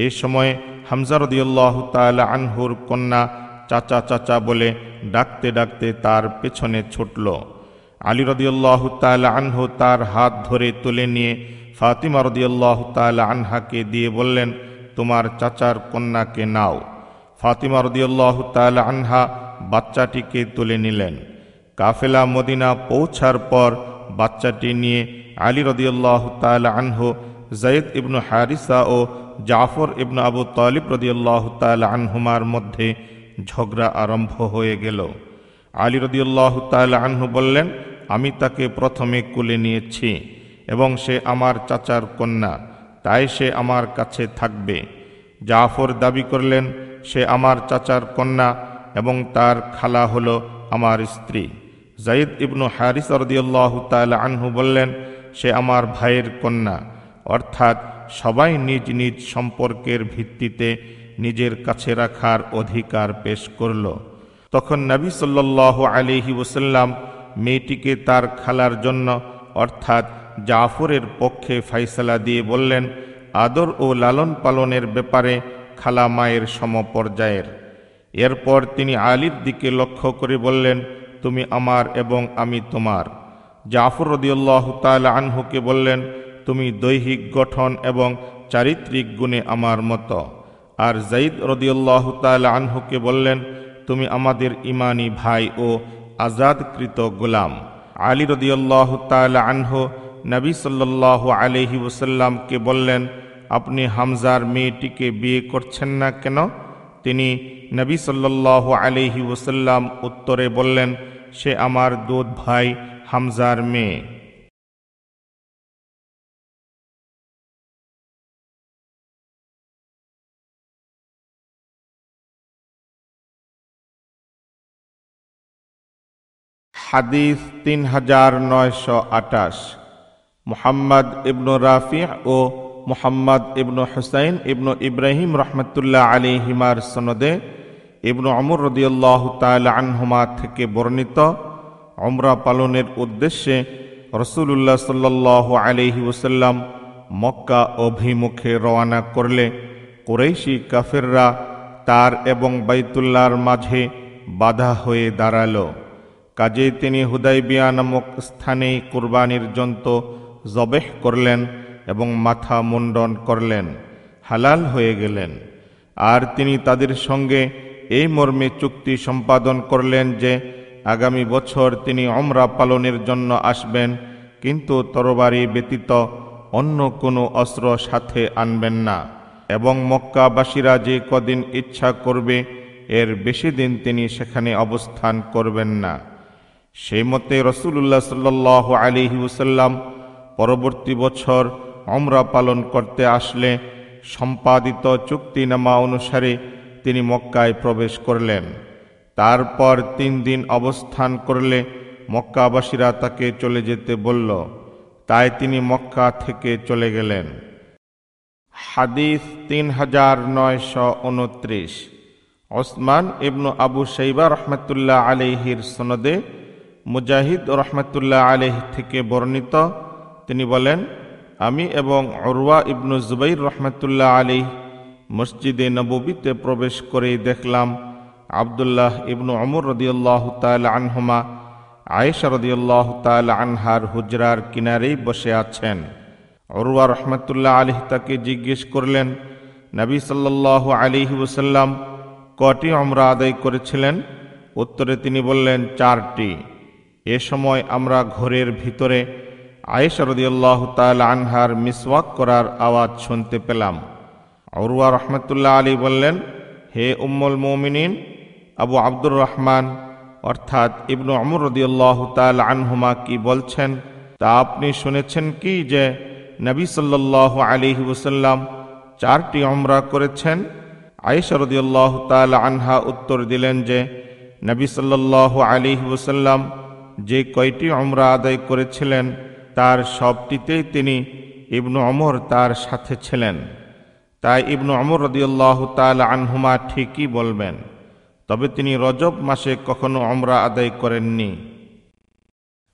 এই সময়ে হামজা রাদিয়াল্লাহু তাআলা আনহুর কন্যা চাচা চাচা বলে ডাকতে ডাকতে তার পেছনে ছুটল। আলী রাদিয়াল্লাহু তাআলা আনহু তার হাত ধরে তুলে নিয়ে ফাতিমা রাদিয়াল্লাহু তাআলা আনহাকে দিয়ে বললেন, তোমার চাচার কন্যাকে নাও। ফাতিমা রাদিয়াল্লাহু তাআলা আনহা বাচ্চাটিকে তুলে নিলেন। কাফেলা মদিনা পৌঁছার পর বাচ্চাটি নিয়ে আলী রাদিয়াল্লাহু তাআলা আনহু, যায়েদ ইবনু হারিসা ও জাফর ইবনু আবু তালিব রাদিয়াল্লাহু তাআলা আনহুমার মধ্যে ঝগড়া আরম্ভ হয়ে গেল। আলী রাদিয়াল্লাহু তাআলা আনহু বললেন, আমি তাকে প্রথমে কুলে নিয়েছি এবং সে আমার চাচার কন্যা, তাই সে আমার কাছে থাকবে। জাফর দাবি করলেন, সে আমার চাচার কন্যা এবং তার খালা হলো আমার স্ত্রী। যায়েদ ইবনু হারিসা রাদিয়াল্লাহু তাআলা আনহু বললেন, সে আমার ভাইয়ের কন্যা। অর্থাৎ সবাই নিজ নিজ সম্পর্কের ভিত্তিতে নিজের কাছে রাখার অধিকার পেশ করল। তখন নবী সাল্লাল্লাহু আলাইহি ওয়াসাল্লাম মেয়েটিকে তার খালার জন্য অর্থাৎ জাফরের পক্ষে ফাইসালা দিয়ে বললেন, আদর ও লালন পালনের ব্যাপারে খালা মায়ের সমপর্যায়ের। এরপর তিনি আলীর দিকে লক্ষ্য করে বললেন, তুমি আমার এবং আমি তোমার। জাফর রাদিয়াল্লাহু তাআলা আনহুকে বললেন, তুমি দৈহিক গঠন এবং চারিত্রিক গুণে আমার মতো। আর যায়েদ রাদিয়াল্লাহু তাআলা আনহুকে বললেন, তুমি আমাদের ইমানি ভাই ও আজাদকৃত গোলাম। আলী রাদিয়াল্লাহু তাআলা আনহু নবী সাল্লাল্লাহু আলাইহি ওয়াসাল্লামকে বললেন, আপনি হামজার মেয়েটিকে বিয়ে করছেন না কেন? তিনি নবী সাল্লাল্লাহু আলাইহি ওয়াসাল্লাম উত্তরে বললেন, সে আমার দুধ ভাই হামজার মেয়ে। হাদিস 3928। মুহাম্মদ ইবনু রাফি ও মুহাম্মদ ইবনু হুসাইন ইবনু ইব্রাহিম রহমতুল্লাহ আলাইহিমার সনদে ইবনু ওমর রাদিয়াল্লাহু তাআলা আনহুমা থেকে বর্ণিত, উমরা পালনের উদ্দেশ্যে রাসূলুল্লাহ সাল্লাল্লাহু আলাইহি ওয়াসাল্লাম মক্কা অভিমুখে রওনা করলে কুরাইশি কাফেররা তার এবং বাইতুল্লাহর মাঝে বাধা হয়ে দাঁড়ালো। কাজেই তিনি হুদাইবিয়া নামক স্থানে কুরবানির জন্তু জবেহ করলেন এবং মাথা মুন্ডন করলেন, হালাল হয়ে গেলেন। আর তিনি তাদের সঙ্গে এই মর্মে চুক্তি সম্পাদন করলেন যে আগামী বছর তিনি উমরা পালনের জন্য আসবেন, কিন্তু তরবারি ব্যতীত অন্য কোনো অস্ত্র সাথে আনবেন না, এবং মক্কাবাসীরা যে কদিন ইচ্ছা করবে এর বেশি দিন তিনি সেখানে অবস্থান করবেন না। সেই মতে রাসূলুল্লাহ সাল্লাল্লাহু আলাইহি ওয়াসাল্লাম পরবর্তী বছর উমরা পালন করতে আসলে সম্পাদিত চুক্তিনামা অনুসারে তিনি মক্কায় প্রবেশ করলেন। তারপর 3 দিন অবস্থান করলে মক্কাবাসীরা তাকে চলে যেতে বলল, তাই তিনি মক্কা থেকে চলে গেলেন। হাদিস 3929। ওসমান ইবনু আবু শাইবা রহমতুল্লাহ আলাইহির সনদে মুজাহিদ রহমতুল্লাহ আলাইহি থেকে বর্ণিত, তিনি বলেন, আমি এবং উরওয়া ইবনু জুবাইর রহমতুল্লাহ আলাইহি মসজিদে নববীতে প্রবেশ করেই দেখলাম আব্দুল্লাহ ইবনু ওমর রাদিয়াল্লাহু তাআলা আনহুমা আয়েশা রাদিয়াল্লাহু তাআলা আনহার হুজরার কিনারেই বসে আছেন। উরওয়া রহমতুল্লাহ আলাইহি তাকে জিজ্ঞেস করলেন, নবী সাল্লাল্লাহু আলাইহি ওয়াসাল্লাম কটি উমরা আদায় করেছিলেন? উত্তরে তিনি বললেন, 4টি। এ সময় আমরা ঘরের ভিতরে আয়েশা রাদিয়াল্লাহু তাআলা আনহার মিসওয়াক করার আওয়াজ শুনতে পেলাম। উরওয়া রহমতুল্লাহ আলাইহি বললেন, হে উম্মুল মুমিনিন আবু আব্দুর রহমান অর্থাৎ ইবনু ওমর রাদিয়াল্লাহু তাআলা আনহুমা কি বলছেন তা আপনি শুনেছেন কি যে নবী সাল্লাল্লাহু আলাইহি ওয়াসাল্লাম 4টি উমরা করেছেন? আয়েশা রাদিয়াল্লাহু তাআলা আনহা উত্তর দিলেন যে নবী সাল্লাল্লাহু আলাইহি ওয়াসাল্লাম যে কয়টি উমরা আদায় করেছিলেন তার সবটিতেই তিনি ইবনু ওমর তার সাথে ছিলেন। তাই ইবনু ওমর রাদিয়াল্লাহু তাআলা আনহুমা ঠিকই বলবেন, তবে তিনি রজব মাসে কখনো উমরা আদায় করেননি।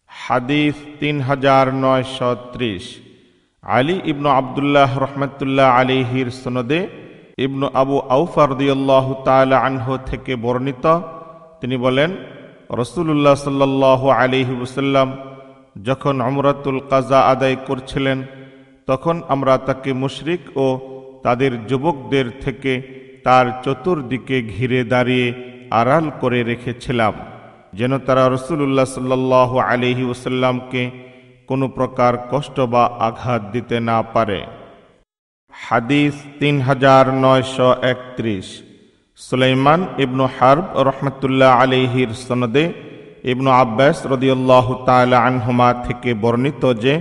হাদিস 3930। আলী ইবনু আব্দুল্লাহ রহমতুল্লাহ আলাইহির সনদে ইবনু আবু আউফা রাদিয়াল্লাহু তাআলা আনহু থেকে বর্ণিত, তিনি বলেন, রাসূলুল্লাহ সাল্লাল্লাহু আলাইহি ওয়াসাল্লাম যখন উমরাতুল কাজা আদায় করছিলেন তখন আমরা তাকে মুশরিক ও তাদের যুবকদের থেকে তার চতুর্দিকে ঘিরে দাঁড়িয়ে আড়াল করে রেখেছিলাম, যেন তারা রাসূলুল্লাহ সাল্লাল্লাহু আলাইহি ওয়াসাল্লামকে কোনো প্রকার কষ্ট বা আঘাত দিতে না পারে। হাদিস 3931। সুলাইমান ইবনু হারব রহমতুল্লাহ আলাইহির সনদে ইবনু আব্বাস রাদিয়াল্লাহু তাআলা আনহুমা থেকে বর্ণিত যে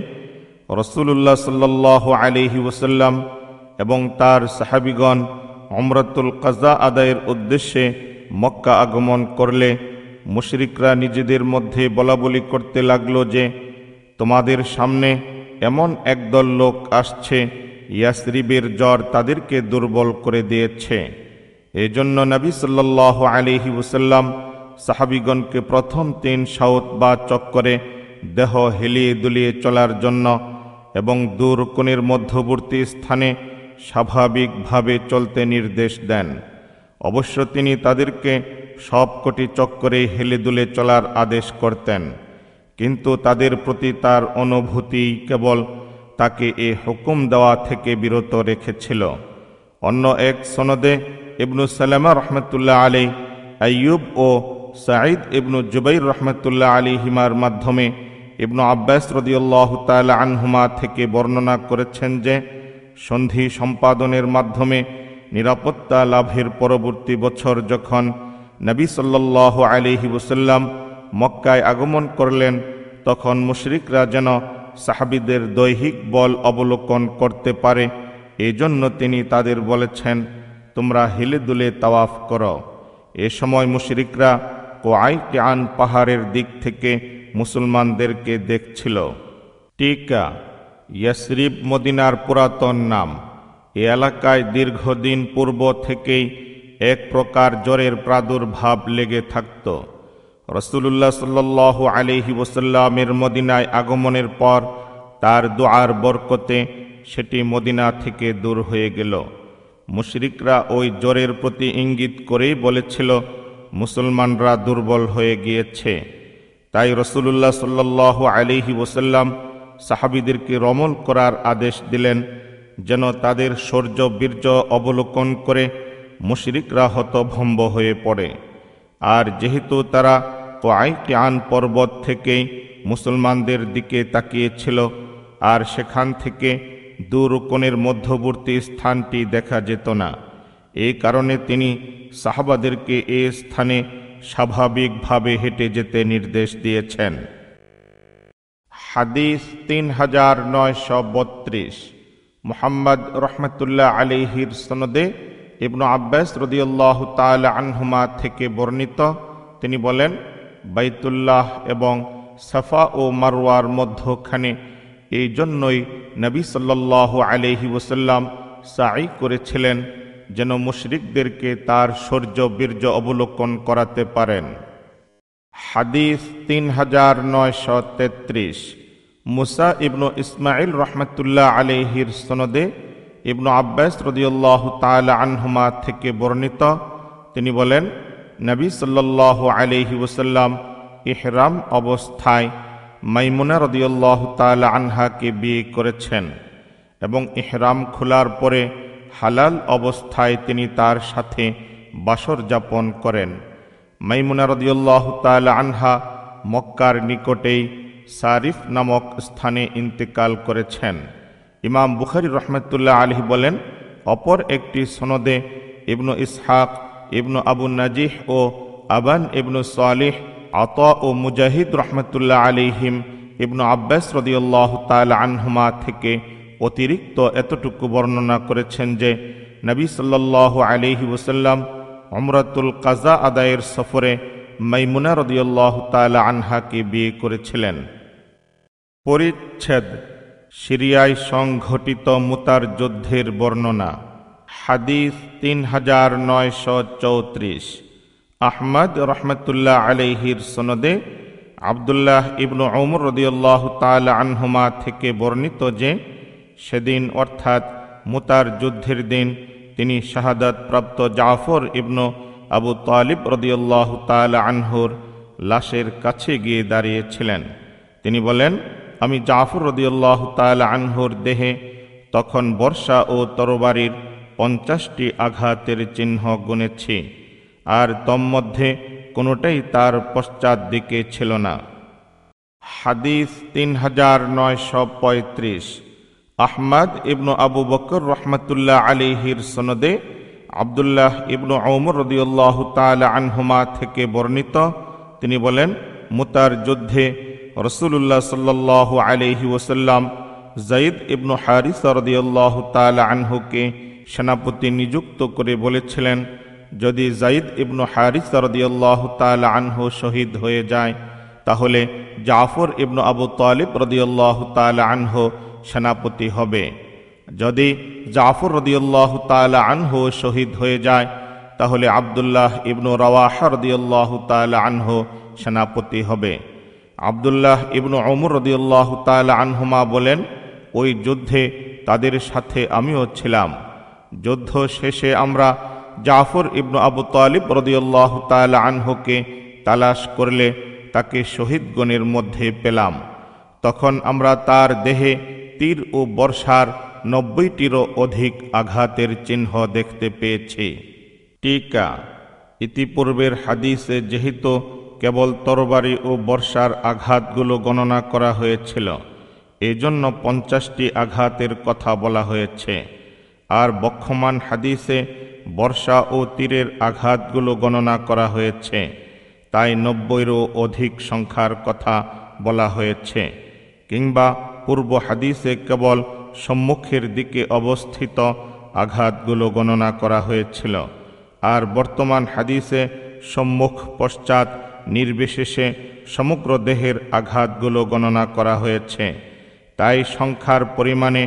রাসূলুল্লাহ সাল্লাল্লাহু আলাইহি ওয়াসাল্লাম এবং তার সাহাবীগণ উমরাতুল কাজা আদায়ের উদ্দেশ্যে মক্কা আগমন করলে মুশরিকরা নিজেদের মধ্যে বলাবলি করতে লাগলো যে তোমাদের সামনে এমন একদল লোক আসছে, ইয়াসরিবের জ্বর তাদেরকে দুর্বল করে দিয়েছে। এজন্য নবী সাল্লাল্লাহু আলাইহি ওয়াসাল্লাম সাহাবীগণকে প্রথম 3 সাউত বা চক্করে দেহ হেলিয়ে দুলিয়ে চলার জন্য এবং দূরকোণের মধ্যবর্তী স্থানে স্বাভাবিকভাবে চলতে নির্দেশ দেন। অবশ্য তিনি তাদেরকে সবকটি চক্করে হেলে দুলে চলার আদেশ করতেন, কিন্তু তাদের প্রতি তার অনুভূতি কেবল তাকে এ হুকুম দেওয়া থেকে বিরত রেখেছিল। অন্য এক সনদে ইবনু সালামা রহমতুল্লাহ আলাইহি আইয়ুব ও সাঈদ ইবনু জুবাইর রহমতুল্লাহ আলাইহিমার মাধ্যমে ইবনু আব্বাস রাদিয়াল্লাহু তাআলা আনহুমা থেকে বর্ণনা করেছেন যে সন্ধি সম্পাদনের মাধ্যমে নিরাপত্তা লাভের পরবর্তী বছর যখন নবী সাল্লাল্লাহু আলাইহি ওয়াসাল্লাম মক্কায় আগমন করলেন তখন মুশরিকরা যেন সাহাবীদের দৈহিক বল অবলোকন করতে পারে, এজন্য তিনি তাদের বলেছেন, তোমরা হেলে দুলে তাওয়াফ করো। এ সময় মুশরিকরা কোয়াইকান পাহাড়ের দিক থেকে মুসলমানদেরকে দেখছিল। টিকা: ইয়াসরিব মদিনার পুরাতন নাম। এ এলাকায় দীর্ঘদিন পূর্ব থেকেই এক প্রকার জ্বরের প্রাদুর্ভাব লেগে থাকত। রাসূলুল্লাহ সাল্লাল্লাহু আলাইহি ওয়াসাল্লামের মদিনায় আগমনের পর তার দুআর বরকতে সেটি মদিনা থেকে দূর হয়ে গেল। মুশরিকরা ওই জ্বরের প্রতি ইঙ্গিত করেই বলেছিল, মুসলমানরা দুর্বল হয়ে গিয়েছে। তাই রাসূলুল্লাহ সাল্লাল্লাহু আলাইহি ওয়াসাল্লাম সাহাবীদেরকে রমল করার আদেশ দিলেন, যেন তাদের শৌর্য বীর্য অবলোকন করে মুশরিকরা হতভম্ব হয়ে পড়ে। আর যেহেতু তারা কোয়াইকান পর্বত থেকেই মুসলমানদের দিকে তাকিয়েছিল, আর সেখান থেকে দুরকনের মধ্যবর্তী স্থানটি দেখা যেত না, এই কারণে তিনি সাহাবাদেরকে এ স্থানে স্বাভাবিকভাবে হেঁটে যেতে নির্দেশ দিয়েছেন। হাদিস 3932। মুহাম্মদ রহমতুল্লাহ আলাইহির সনদে ইবনু আব্বাস রাদিয়াল্লাহু তাআলা আনহুমা থেকে বর্ণিত, তিনি বলেন, বাইতুল্লাহ এবং সাফা ও মারওয়ার মধ্যখানে এই জন্যই নবী সাল্লাল্লাহু আলাইহি ওয়াসাল্লাম সাই করেছিলেন, যেন মুশরিকদেরকে তার শৌর্য বীর্য অবলোকন করাতে পারেন। হাদিস 3933। মুসা ইবনু ইসমাইল রহমতুল্লাহ আলাইহির সনদে ইবনু আব্বাস রাদিয়াল্লাহু তাআলা আনহুমা থেকে বর্ণিত, তিনি বলেন, নবী সাল্লাল্লাহু আলাইহি ওয়াসাল্লাম ইহরাম অবস্থায় মাইমুনা রাদিয়াল্লাহু তাআলা আনহাকে বিয়ে করেছেন এবং ইহরাম খোলার পরে হালাল অবস্থায় তিনি তার সাথে বাসর যাপন করেন। মাইমুনা রাদিয়াল্লাহু তাআলা আনহা মক্কার নিকটেই সারিফ নামক স্থানে ইন্তেকাল করেছেন। ইমাম বুখারী রহমতুল্লাহ আলাইহি বলেন, অপর একটি সনদে ইবনু ইসহাক, ইবনু আবু নাজিহ ও আবান ইবনু সালিহ, আতা ও মুজাহিদ রহমতুল্লাহ আলাইহিম ইবনু আব্বাস রাদিয়াল্লাহু তাআলা আনহুমা থেকে অতিরিক্ত এতটুকু বর্ণনা করেছেন যে নবী সাল্লাল্লাহু আলাইহি ওয়াসাল্লাম উমরাতুল কাজা আদায়ের সফরে মাইমুনা রাদিয়াল্লাহু তাআলা আনহাকে বিয়ে করেছিলেন। পরিচ্ছেদ: সিরিয়ায় সংঘটিত মুতার যুদ্ধের বর্ণনা। হাদিস 3934। আহমদ রহমতুল্লাহ আলাইহির সনদে আব্দুল্লাহ ইবনু উমর রাদিয়াল্লাহু তাআলা আনহুমা থেকে বর্ণিত যে সেদিন অর্থাৎ মুতার যুদ্ধের দিন তিনি শাহাদাত প্রাপ্ত জাফর ইবনু আবু তালিব রাদিয়াল্লাহু তাআলা আনহুর লাশের কাছে গিয়ে দাঁড়িয়েছিলেন। তিনি বলেন, আমি জাফর রাদিয়াল্লাহু তাআলা আনহুর দেহে তখন বর্ষা ও তরবারির 50টি আঘাতের চিহ্ন গুনেছি, আর তন্মধ্যে কোনোটাই তার পশ্চাৎ দিকে ছিল না। হাদিস 3935। আহমদ ইবনু আবু বকর রহমতুল্লাহ আলাইহির সনদে আব্দুল্লাহ ইবনু উমর রাদিয়াল্লাহু তাআলা আনহুমা থেকে বর্ণিত, তিনি বলেন, মুতার যুদ্ধে রাসূলুল্লাহ সাল্লাল্লাহু আলাইহি ওয়াসাল্লাম যায়েদ ইবনু হারিসা রাদিয়াল্লাহু তাআলা আনহুকে সেনাপতি নিযুক্ত করে বলেছিলেন, যদি যায়েদ ইবনু হারিসা রাদিয়াল্লাহু তাআলা আনহু শহীদ হয়ে যায়, তাহলে জাফর ইবনু আবু তালিব রাদিয়াল্লাহু তাআলা আনহু সেনাপতি হবে। যদি জাফর রাদিয়াল্লাহু তাআলা আনহু শহীদ হয়ে যায়, তাহলে আব্দুল্লাহ ইবনু রাওয়াহা রাদিয়াল্লাহু তাআলা আনহু সেনাপতি হবে। আব্দুল্লাহ ইবনু উমর রাদিয়াল্লাহু তাআলা আনহুমা বলেন, ওই যুদ্ধে তাদের সাথে আমিও ছিলাম। যুদ্ধ শেষে আমরা জাফর ইবনু আবু তালিব রাদিয়াল্লাহু তাআলা আনহুকে তালাশ করলে তাকে শহীদগণের মধ্যে পেলাম। তখন আমরা তার দেহে তীর ও বর্ষার 90টিরও অধিক আঘাতের চিহ্ন দেখতে পেয়েছি। টিকা: ইতিপূর্বের হাদিসে যেহেতু কেবল তরবারি ও বর্ষার আঘাতগুলো গণনা করা হয়েছিল, এজন্য 50টি আঘাতের কথা বলা হয়েছে, আর বক্ষমান হাদিসে বর্ষা ও তীরের আঘাতগুলো গণনা করা হয়েছে, তাই 90রও অধিক সংখ্যার কথা বলা হয়েছে। কিংবা পূর্ব হাদিসে কেবল সম্মুখের দিকে অবস্থিত আঘাতগুলো গণনা করা হয়েছিল, আর বর্তমান হাদিসে সম্মুখ পশ্চাৎ নির্বিশেষে সমগ্র দেহের আঘাতগুলো গণনা করা হয়েছে। তাই সংখ্যার পরিমাণে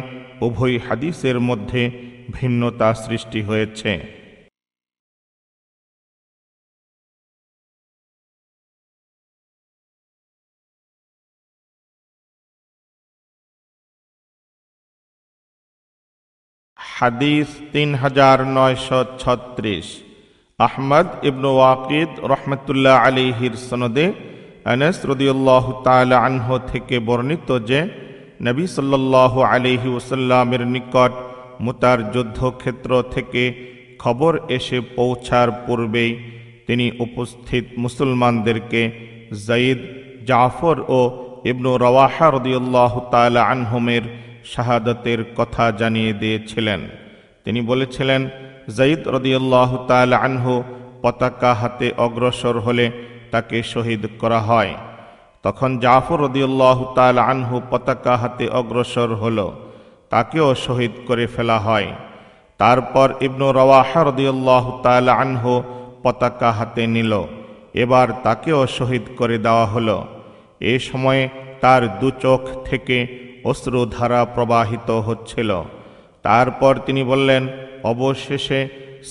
উভয় হাদিসের মধ্যে ভিন্নতা সৃষ্টি হয়েছে। হাদিস 3936। আহমদ ইবনু ওয়াকিদ রহমতুল্লাহ আলাইহির সনদে আনাস রাদিয়াল্লাহু তাআলা আনহু থেকে বর্ণিত যে নবী সাল্লাল্লাহু আলাইহি ওয়াসাল্লামের নিকট মুতার যুদ্ধক্ষেত্র থেকে খবর এসে পৌঁছার পূর্বেই তিনি উপস্থিত মুসলমানদেরকে যায়েদ, জাফর ও ইবনু রাওয়াহা রাদিয়াল্লাহু তাআলা আনহুমের শাহাদাতের কথা জানিয়ে দিয়েছিলেন। তিনি বলেছিলেন, যায়েদ রাদিয়াল্লাহু তাআলা আনহু পতাকা হাতে অগ্রসর হলে তাকে শহীদ করা হয়। তখন জাফর রাদিয়াল্লাহু তাআলা আনহু পতাকা হাতে অগ্রসর হলো, তাকেও শহীদ করে ফেলা হয়। তারপর ইবনু রাওয়াহা রাদিয়াল্লাহু তাআলা আনহু পতাকা হাতে নিল, এবার তাকেও শহীদ করে দেওয়া হলো। এ সময়ে তার দু চোখ থেকে অশ্রুধারা প্রবাহিত হচ্ছিল। তারপর তিনি বললেন, অবশেষে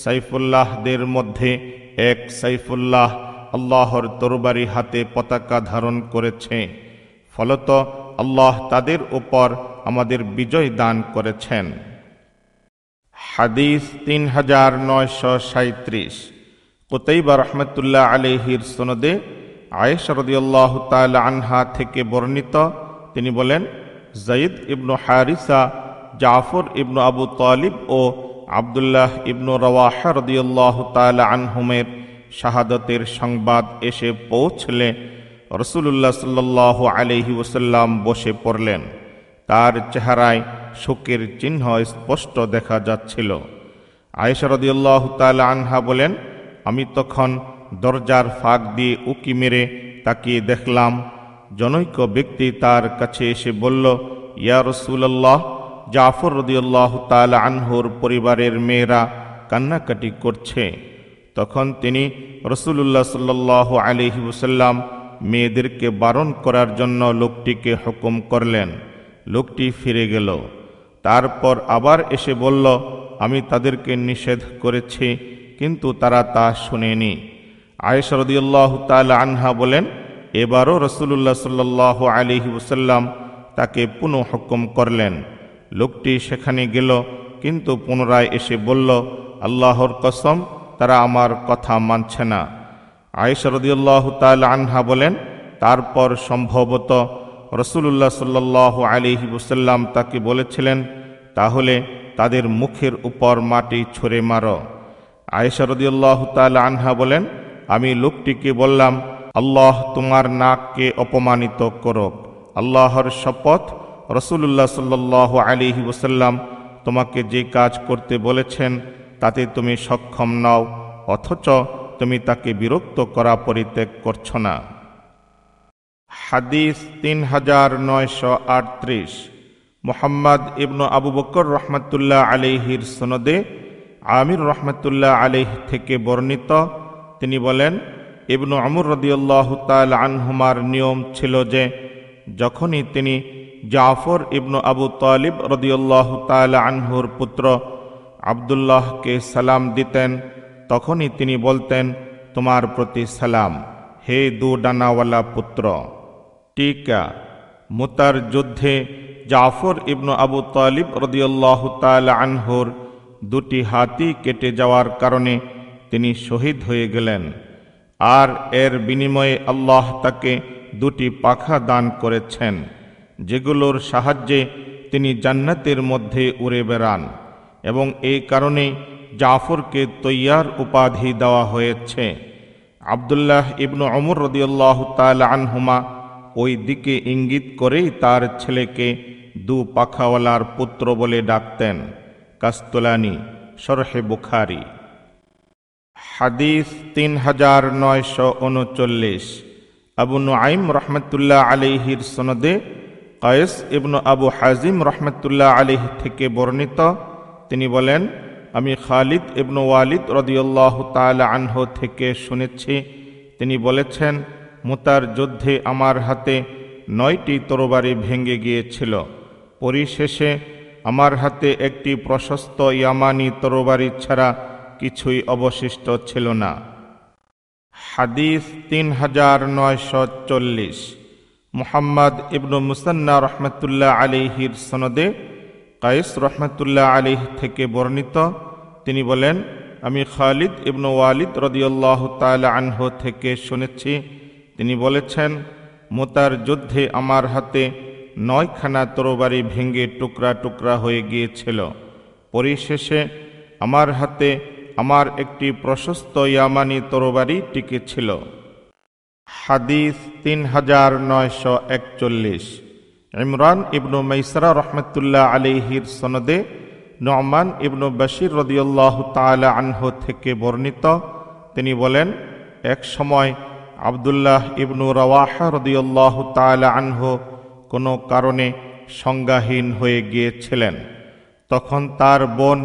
সাইফুল্লাহদের মধ্যে এক সাইফুল্লাহ আল্লাহর তরবারি হাতে পতাকা ধারণ করেছে, ফলত আল্লাহ তাদের উপর আমাদের বিজয় দান করেছেন। হাদিস 3937। কুতাইবা রহমতুল্লাহ আলাইহির সনদে আয়েশা রাদিয়াল্লাহু তাআলা আনহা থেকে বর্ণিত, তিনি বলেন, যায়েদ ইবনু হারিসা, জাফর ইবনু আবু তালিব ও আব্দুল্লাহ ইবনু রাওয়াহা রাদিয়াল্লাহু তাআলা আনহুমের শাহাদাতের সংবাদ এসে পৌঁছলে রাসূলুল্লাহ সাল্লাল্লাহু আলাইহি ওয়াসাল্লাম বসে পড়লেন। তার চেহারায় শোকের চিহ্ন স্পষ্ট দেখা যাচ্ছিল। আয়েশা রাদিয়াল্লাহু তাআলা আনহা বলেন, আমি তখন দরজার ফাঁক দিয়ে উকি মেরে তাকিয়ে দেখলাম, জনৈক ব্যক্তি তার কাছে এসে বলল, ইয়া রাসূলুল্লাহ, জাফর রাদিয়াল্লাহু তাআলা আনহুর পরিবারের মেয়েরা কান্নাকাটি করছে। তখন তিনি রাসূলুল্লাহ সাল্লাল্লাহু আলাইহি ওয়াসাল্লাম মেয়েদেরকে বারণ করার জন্য লোকটিকে হুকুম করলেন। লোকটি ফিরে গেল। তারপর আবার এসে বলল, আমি তাদেরকে নিষেধ করেছি, কিন্তু তারা তা শুনেনি। আয়েশা রাদিয়াল্লাহু তাআলা আনহা বলেন, এবারও রাসূলুল্লাহ সাল্লাল্লাহু আলাইহি ওয়াসাল্লাম তাকে পুনঃ হুকুম করলেন। লোকটি সেখানে গেল, কিন্তু পুনরায় এসে বলল, আল্লাহর কসম, তারা আমার কথা মানছে না। আয়েশা রাদিয়াল্লাহু তাআলা আনহা বলেন, তারপর সম্ভবত রাসূলুল্লাহ সাল্লাল্লাহু আলাইহি ওয়াসাল্লাম তাকে বলেছিলেন, তাহলে তাদের মুখের উপর মাটি ছুঁড়ে মারো। আয়েশা রাদিয়াল্লাহু তাআলা আনহা বলেন, আমি লোকটিকে বললাম, আল্লাহ তোমার নাককে অপমানিত করুক। আল্লাহর শপথ, রাসূলুল্লাহ সাল্লাল্লাহু আলাইহি ওয়াসাল্লাম তোমাকে যে কাজ করতে বলেছেন তাতে তুমি সক্ষম নও, অথচ তুমি তাকে বিরক্ত করা পরিত্যাগ করছ না। হাদিস 3938। মুহাম্মদ ইবনু আবু বকর রহমতুল্লাহ আলাইহির সনদে আমির রহমতুল্লাহ আলাইহ থেকে বর্ণিত, তিনি বলেন, ইবনু উমর রাদিয়াল্লাহু তাআলা আনহুমার নিয়ম ছিল যে যখনই তিনি জাফর ইবনু আবু তালিব রাদিয়াল্লাহু তাআলা আনহুর পুত্র আব্দুল্লাহকে সালাম দিতেন, তখনই তিনি বলতেন, তোমার প্রতি সালাম, হে দু ডানাওয়ালা পুত্র। টিকা, মুতার যুদ্ধে জাফর ইবনু আবু তালিব রাদিয়াল্লাহু তাআলা আনহুর দুটি হাতই কেটে যাওয়ার কারণে তিনি শহীদ হয়ে গেলেন, আর এর বিনিময়ে আল্লাহ তাকে দুটি পাখা দান করেছেন, যেগুলোর সাহায্যে তিনি জান্নাতের মধ্যে উড়ে বেড়ান, এবং এই কারণে জাফরকে তৈয়ার উপাধি দেওয়া হয়েছে। আব্দুল্লাহ ইবনু উমর রাদিয়াল্লাহু তাআলা আনহুমা ওই দিকে ইঙ্গিত করেই তার ছেলেকে দু পাখাওয়ালার পুত্র বলে ডাকতেন। কাস্তুলানি, শরহে বুখারী। হাদিস 3939। আবু নুআইম রহমতুল্লাহ আলাইহির সনদে কায়েস ইবনু আবু হাজিম রহমতুল্লাহ আলাইহি থেকে বর্ণিত, তিনি বলেন, আমি খালিদ ইবনু ওয়ালিদ রাদিয়াল্লাহু তাআলা আনহু থেকে শুনেছি, তিনি বলেছেন, মুতার যুদ্ধে আমার হাতে 9টি তরবারি ভেঙে গিয়েছিল। পরিশেষে আমার হাতে একটি প্রশস্ত ইয়ামানি তরবারি ছাড়া কিছুই অবশিষ্ট ছিল না। হাদিস 3940। মুহাম্মদ ইবনু মুসান্না রহমতুল্লাহ আলাইহির সনদে কায়েস রহমতুল্লাহ আলাইহ থেকে বর্ণিত, তিনি বলেন, আমি খালিদ ইবনু ওয়ালিদ রাদিয়াল্লাহু তাআলা আনহু থেকে শুনেছি, তিনি বলেছেন, মুতার যুদ্ধে আমার হাতে 9খানা তরবারি ভেঙে টুকরা টুকরা হয়ে গিয়েছিল। পরিশেষে আমার হাতে আমার একটি প্রশস্ত ইয়ামানি তরবারি টিকেছিল। হাদিস 3941। ইমরান ইবনু মাইসরা রহমতুল্লাহ আলাইহির সনদে নু'মান ইবনু বাশির রাদিয়াল্লাহু তাআলা আনহু থেকে বর্ণিত, তিনি বলেন, এক সময় আব্দুল্লাহ ইবনু রাওয়াহা রাদিয়াল্লাহু তাআলা আনহু কোনো কারণে সংজ্ঞাহীন হয়ে গিয়েছিলেন। তখন তার বোন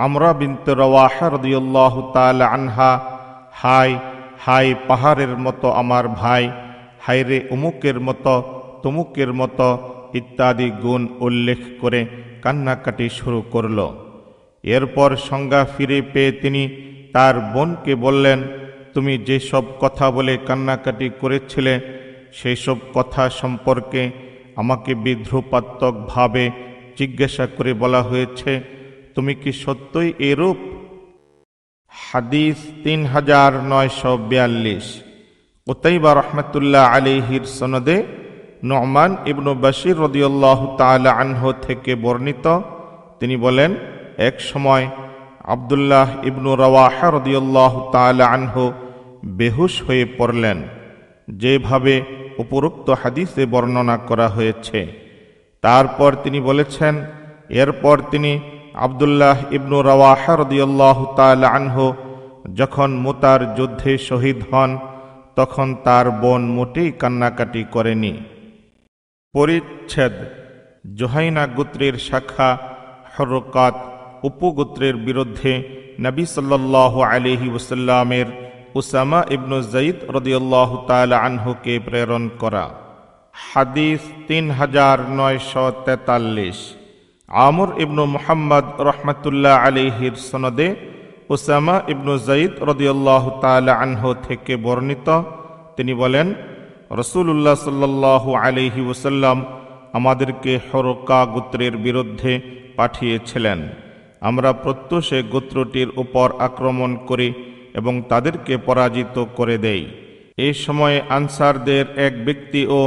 আমরা বিনতে রাওয়াহা রাদিয়াল্লাহু তাআলা আনহা, হায় হায় পাহাড়ের মতো আমার ভাই, হায়রে অমুকের মতো তমুকের মতো ইত্যাদি গুণ উল্লেখ করে কান্নাকাটি শুরু করল। এরপর সংজ্ঞা ফিরে পেয়ে তিনি তার বোনকে বললেন, তুমি যেসব কথা বলে কান্নাকাটি করেছিলে সেই সব কথা সম্পর্কে আমাকে বিদ্রুপাত্মকভাবে জিজ্ঞাসা করে বলা হয়েছে, তুমি কি সত্যই এরূপ? হাদিস 3942। কুতাইবা রহমতুল্লাহ আলাইহির সনদে নু'মান ইবনু বাশির রাদিয়াল্লাহু তাআলা আনহু থেকে বর্ণিত, তিনি বলেন, এক সময় আব্দুল্লাহ ইবনু রাওয়াহা রাদিয়াল্লাহু তাআলা আনহু বেহুশ হয়ে পড়লেন, যেভাবে উপরোক্ত হাদিসে বর্ণনা করা হয়েছে। তারপর তিনি বলেছেন, এরপর তিনি আব্দুল্লাহ ইবনু রাওয়াহা রাদিয়াল্লাহু তাআলা আনহু যখন মুতার যুদ্ধে শহীদ হন, তখন তার বোন মোটেই কান্নাকাটি করেনি। পরিচ্ছেদ। জুহাইনা গোত্রের শাখা হরকাত উপগোত্রের বিরুদ্ধে নবী সাল্লাল্লাহু আলাইহি ওয়াসাল্লামের উসামা ইবনু যায়েদ রাদিয়াল্লাহু তাআলা আনহুকে প্রেরণ করা। হাদিস 3943। আমর ইবনু মুহাম্মদ রহমতুল্লাহ আলাইহির সনদে উসামা ইবনু যায়েদ রাদিয়াল্লাহু তাআলা আনহু থেকে বর্ণিত, তিনি বলেন, রাসূলুল্লাহ সাল্লাল্লাহু আলাইহি ওয়াসাল্লাম আমাদেরকে হরকা গোত্রের বিরুদ্ধে পাঠিয়েছিলেন। আমরা প্রত্যুষে গোত্রটির উপর আক্রমণ করি এবং তাদেরকে পরাজিত করে দেই। এই সময়ে আনসারদের এক ব্যক্তি ও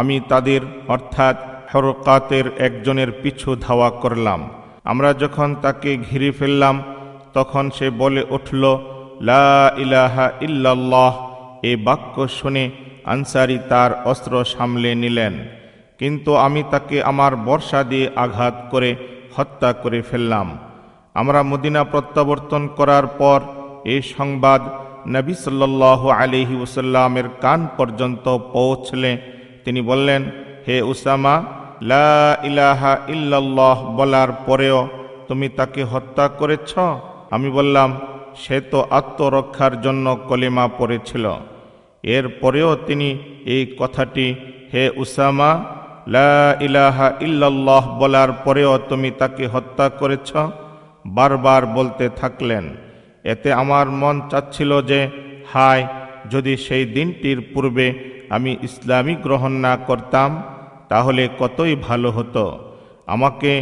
আমি তাদের অর্থাৎ হরকাতের একজনের পিছু ধাওয়া করলাম। আমরা যখন তাকে ঘিরে ফেললাম, তখন সে বলে উঠল, লা ইলাহা ইল্লাল্লাহ। এ বাক্য শুনে আনসারী তার অস্ত্র সামলে নিলেন, কিন্তু আমি তাকে আমার বর্শা দিয়ে আঘাত করে হত্যা করে ফেললাম। আমরা মদিনা প্রত্যাবর্তন করার পর এই সংবাদ নবী সাল্লাল্লাহু আলাইহি ওয়াসাল্লামের কান পর্যন্ত পৌঁছলে তিনি বললেন, হে উসামা, লা ইলাহা ইল্লাল্লাহ বলার পরেও তুমি তাকে হত্যা করেছ? আমি বললাম, সে তো আত্মরক্ষার জন্য কলিমা পড়েছিল। এর পরেও তিনি এই কথাটি, হে উসামা, লা ইলাহা ইল্লাল্লাহ বলার পরেও তুমি তাকে হত্যা করেছ, বারবার বলতে থাকলেন। এতে আমার মন চাচ্ছিল যে, হায়, যদি সেই দিনটির পূর্বে আমি ইসলামী গ্রহণ না করতাম তাহলে কতই ভালো হতো। আমাকে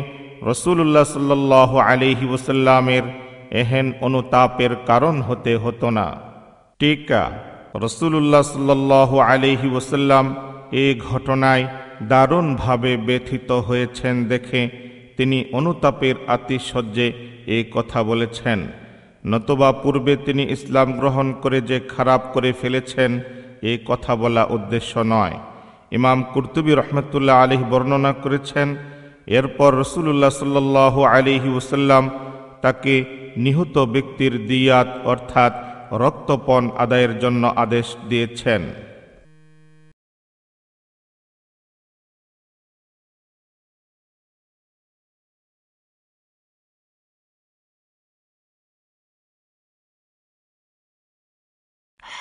রাসূলুল্লাহ সাল্লাল্লাহু আলাইহি ওয়াসাল্লামের এহেন অনুতাপের কারণ হতে হতো না। টিকা। রাসূলুল্লাহ সাল্লাল্লাহু আলাইহি ওয়াসাল্লাম এই ঘটনায় দারুণভাবে ব্যথিত হয়েছেন দেখে তিনি অনুতাপের আতিশয্যে এই কথা বলেছেন, নতুবা পূর্বে তিনি ইসলাম গ্রহণ করে যে খারাপ করে ফেলেছেন এই কথা বলা উদ্দেশ্য নয়। ইমাম কুরতুবী রহমতুল্লাহ আলাইহি বর্ণনা করেছেন, এরপর রাসূলুল্লাহ সাল্লাল্লাহু আলাইহি ওয়াসাল্লাম তাকে নিহত ব্যক্তির দিয়াত অর্থাৎ রক্তপণ আদায়ের জন্য আদেশ দিয়েছেন।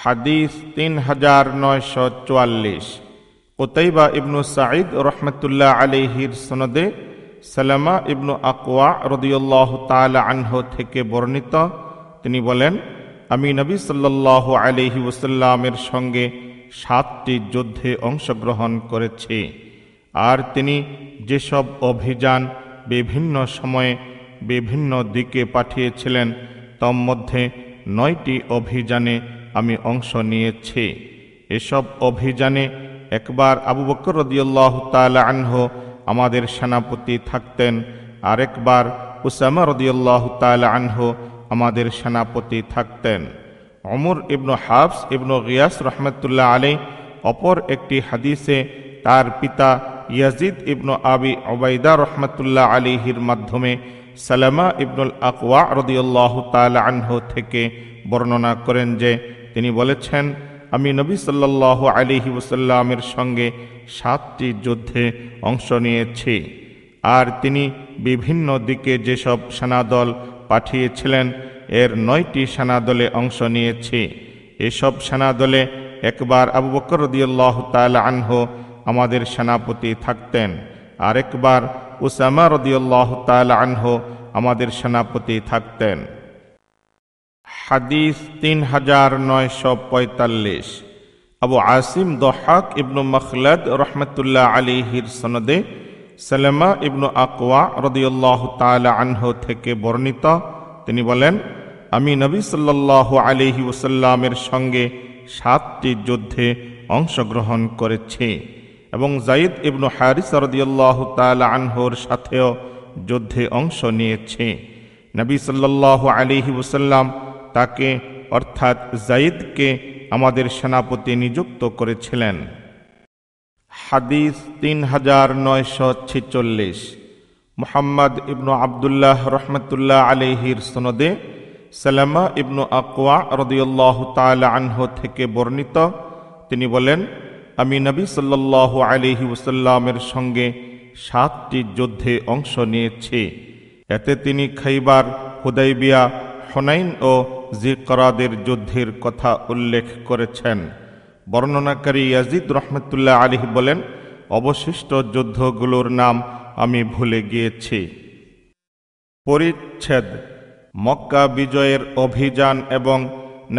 হাদিস 3944। কুতাইবা ইবনু সাঈদ রহমতুল্লাহ আলাইহির সনদে সালামা ইবনু আকওয়া রাদিয়াল্লাহু তাআলা আনহু থেকে বর্ণিত, তিনি বলেন, আমি নবী সাল্লাল্লাহু আলাইহি ওয়াসাল্লামের সঙ্গে 7টি যুদ্ধে অংশগ্রহণ করেছি। আর তিনি যেসব অভিযান বিভিন্ন সময়ে বিভিন্ন দিকে পাঠিয়েছিলেন তার মধ্যে 9টি অভিযানে আমি অংশ নিয়েছি। এসব অভিযানে একবার আবু বকর রাদিয়াল্লাহু তাআলা আনহু আমাদের সেনাপতি থাকতেন, আরেকবার উসামা রাদিয়াল্লাহু তাআলা আনহু আমাদের সেনাপতি থাকতেন। ওমর ইবনু হাফস ইবনু গিয়াস রহমতুল্লাহ আলাইহি অপর একটি হাদিসে তার পিতা ইয়াজিদ ইবনু আবি উবাইদা রহমতুল্লাহ আলাইহির মাধ্যমে সালামা ইবনুল আকওয়া রাদিয়াল্লাহু তাআলা আনহু থেকে বর্ণনা করেন যে তিনি বলেছেন, আমি নবী সাল্লাল্লাহু আলাইহি ওয়াসাল্লামের সঙ্গে 7টি যুদ্ধে অংশ নিয়েছি। আর তিনি বিভিন্ন দিকে যেসব সেনাদল পাঠিয়েছিলেন এর 9টি সেনাদলে অংশ নিয়েছি। এসব সেনাদলে একবার আবু বকর রাদিয়াল্লাহু তাআলা আনহু আমাদের সেনাপতি থাকতেন, আরেকবার উসামা রাদিয়াল্লাহু তাআলা আনহু আমাদের সেনাপতি থাকতেন। হাদিস 3945। আবু আসিম দহাক ইবনু মখলদ রহমতুল্লাহ আলাইহির সনদে সালামা ইবনু আকওয়া রাদিয়াল্লাহু তাআলা আনহু থেকে বর্ণিত, তিনি বলেন, আমি নবী সাল্লাল্লাহু আলাইহি ওয়াসাল্লামের সঙ্গে 7টি যুদ্ধে অংশগ্রহণ করেছি এবং যায়েদ ইবনু হারিসা রাদিয়াল্লাহু তাআলা আনহুর সাথেও যুদ্ধে অংশ নিয়েছি। নবী সাল্লাল্লাহু আলাইহি ওয়াসাল্লাম তাকে অর্থাৎ যায়েদকে আমাদের সেনাপতি নিযুক্ত করেছিলেন। হাদিস 3946। মুহাম্মদ ইবনু আবদুল্লাহ রহমতুল্লাহ আলাইহির সনদে সালামা ইবনু আকওয়া রাদিয়াল্লাহু তাআলা আনহু থেকে বর্ণিত, তিনি বলেন, আমি নবী সাল্লাল্লাহু আলাইহি ওয়াসাল্লামের সঙ্গে 7টি যুদ্ধে অংশ নিয়েছি। এতে তিনি খাইবার, হুদাইবিয়া, হুনাইন ও জিকরাদের যুদ্ধের কথা উল্লেখ করেছেন। বর্ণনাকারী ইয়াজিদ রহমতুল্লাহ আলাইহি বলেন, অবশিষ্ট যুদ্ধগুলোর নাম আমি ভুলে গিয়েছি। পরিচ্ছেদ মক্কা বিজয়ের অভিযান এবং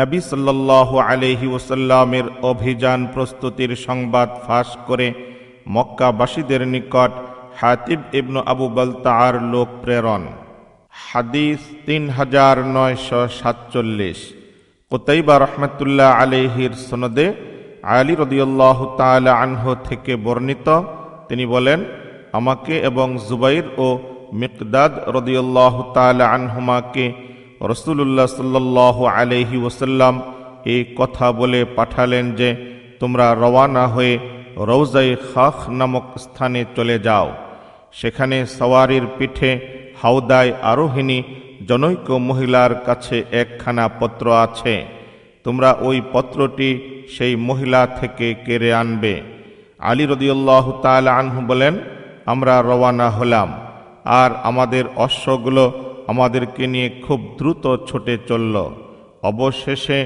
নবী সাল্লাল্লাহু আলাইহি ওয়াসাল্লামের অভিযান প্রস্তুতির সংবাদ ফাঁস করে মক্কাবাসীদের নিকট হাতিব ইবনু আবু বালতাআর লোক প্রেরণ। হাদিস 3947। কুতাইবা রহমতুল্লাহ আলাইহির সনদে আলী রাদিয়াল্লাহু তাআলা আনহু থেকে বর্ণিত, তিনি বলেন, আমাকে এবং জুবাইর ও মিকদাদ রাদিয়াল্লাহু তাআলা আনহুমাকে রাসূলুল্লাহ সাল্লাল্লাহু আলাইহি ওয়াসাল্লাম এই কথা বলে পাঠালেন যে তোমরা রওয়ানা হয়ে রওজায়ে খাখ নামক স্থানে চলে যাও। সেখানে সওয়ারির পিঠে হাওদায় আরোহিণী জনৈক মহিলার কাছে একখানা পত্র আছে। তোমরা ওই পত্রটি সেই মহিলা থেকে কেড়ে আনবে। আলী রাদিয়াল্লাহু তাআলা আনহু বলেন, আমরা রওয়ানা হলাম আর আমাদের অশ্বগুলো আমাদেরকে নিয়ে খুব দ্রুত ছুটে চলল। অবশেষে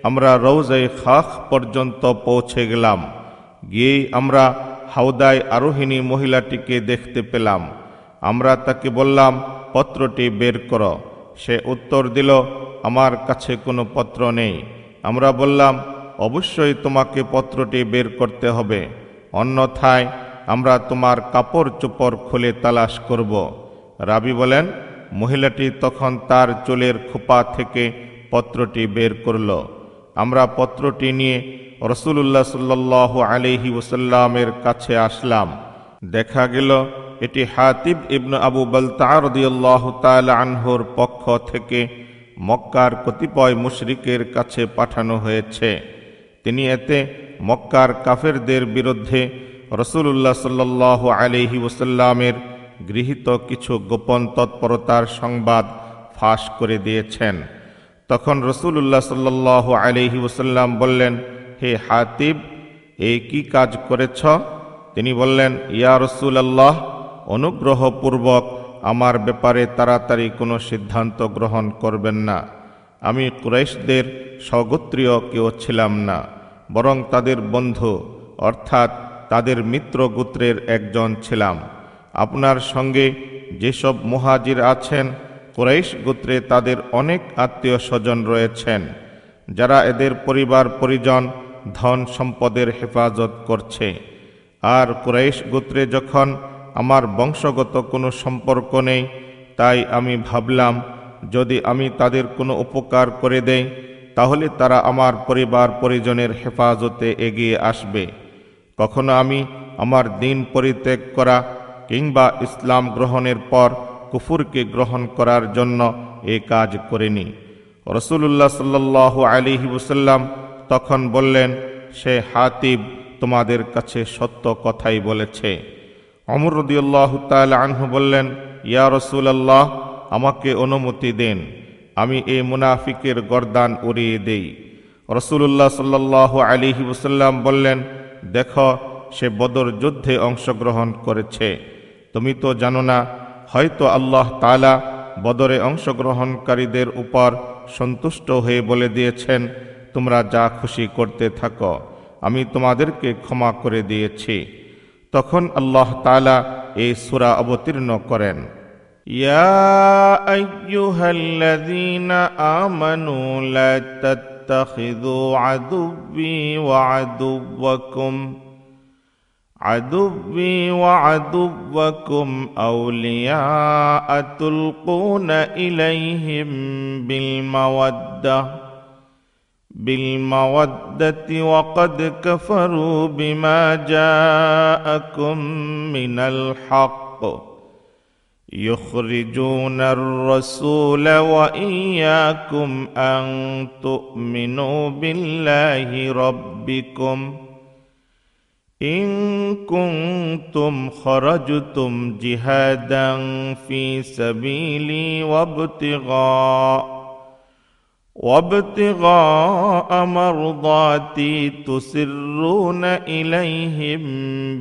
আমরা রওজায়ে খাখ পর্যন্ত পৌঁছে গেলাম। গিয়েই আমরা হাওদায় আরোহিণী মহিলাটিকে দেখতে পেলাম। আমরা তাকে বললাম, পত্রটি বের করো। সে উত্তর দিল, আমার কাছে কোনো পত্র নেই। আমরা বললাম, অবশ্যই তোমাকে পত্রটি বের করতে হবে, অন্যথায় আমরা তোমার কাপড় চোপড় খুলে তালাশ করব। রাবি বলেন, মহিলাটি তখন তার চুলের খোপা থেকে পত্রটি বের করল। আমরা পত্রটি নিয়ে রাসূলুল্লাহ সাল্লাল্লাহু আলাইহি ওয়াসাল্লামের কাছে আসলাম। দেখা গেল এটি হাতিব ইবনু আবু বালতাআ রাদিয়াল্লাহু তাআলা আনহুর পক্ষ থেকে মক্কার কতিপয় মুশরিকের কাছে পাঠানো হয়েছে। তিনি এতে মক্কার কাফেরদের বিরুদ্ধে রাসূলুল্লাহ সাল্লাল্লাহু আলাইহি ওয়াসাল্লামের গৃহীত কিছু গোপন তৎপরতার সংবাদ ফাঁস করে দিয়েছেন। তখন রাসূলুল্লাহ সাল্লাল্লাহু আলাইহি ওয়াসাল্লাম বললেন, হে হাতিব, এই কি কাজ করেছ? তিনি বললেন, ইয়া রাসূলুল্লাহ, অনুগ্রহপূর্বক আমার ব্যাপারে তাড়াতাড়ি কোনো সিদ্ধান্ত গ্রহণ করবেন না। আমি কুরাইশদের স্বগোত্রীয় কেউ ছিলাম না, বরং তাদের বন্ধু অর্থাৎ তাদের মিত্র গোত্রের একজন ছিলাম। আপনার সঙ্গে যেসব মুহাজির আছেন, কুরাইশ গোত্রে তাদের অনেক আত্মীয় স্বজন রয়েছেন, যারা এদের পরিবার পরিজন ধন সম্পদের হেফাজত করছে। আর কুরাইশ গোত্রে যখন আমার বংশগত কোনো সম্পর্ক নেই, তাই আমি ভাবলাম যদি আমি তাদের কোনো উপকার করে দেই, তাহলে তারা আমার পরিবার পরিজনের হেফাজতে এগিয়ে আসবে। কখনো আমি আমার দিন পরিত্যাগ করা কিংবা ইসলাম গ্রহণের পর কুফুরকে গ্রহণ করার জন্য এ কাজ করিনি। রাসূলুল্লাহ সাল্লাল্লাহু আলাইহি ওয়াসাল্লাম তখন বললেন, সে হাতিব তোমাদের কাছে সত্য কথাই বলেছে। ওমর রাদিয়াল্লাহু তাআলা আনহু বললেন, ইয়া রাসূলুল্লাহ, আমাকে অনুমতি দেন, আমি এই মুনাফিকের গর্দান উড়িয়ে দেই। রাসূলুল্লাহ সাল্লাল্লাহু আলাইহি ওয়াসাল্লাম বললেন, দেখো, সে বদর যুদ্ধে অংশগ্রহণ করেছে। তুমি তো জানো না, হয়তো আল্লাহ তাআলা বদরে অংশগ্রহণকারীদের উপর সন্তুষ্ট হয়ে বলে দিয়েছেন, তোমরা যা খুশি করতে থাকো, আমি তোমাদেরকে ক্ষমা করে দিয়েছি। তখন আল্লাহ তাআলা এই সূরা অবতীর্ণ করেন, ইয়া আইয়ুহাল্লাযীনা আমানু লা তাত্তাখিযু আদুব্বি ওয়া আদুব্বাকুম আউলিয়া তুলকুনা ইলাইহিম بالمودة وقد كفروا بما جاءكم من الحق يخرجون الرسول وإياكم أن تؤمنوا بالله ربكم إن كنتم خرجتم جهادا في سبيلي وابتغاء مرضاتي تسرون إليهم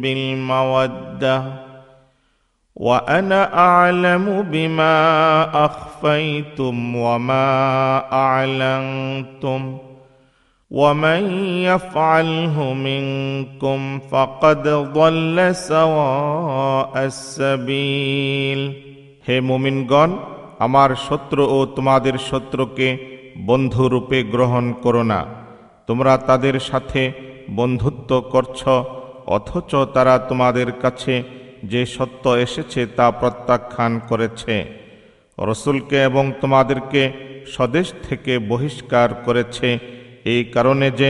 بالمودة وأنا أعلم بما أخفيتم وما أعلنتم ومن يفعله منكم فقد ضل سواء السبيل। হে মুমিনগণ, আমার শত্রু ও তোমাদের শত্রুকে বন্ধুরূপে গ্রহণ করো না। তোমরা তাদের সাথে বন্ধুত্ব করছ, অথচ তারা তোমাদের কাছে যে সত্য এসেছে তা প্রত্যাখ্যান করেছে। রসুলকে এবং তোমাদেরকে স্বদেশ থেকে বহিষ্কার করেছে এই কারণে যে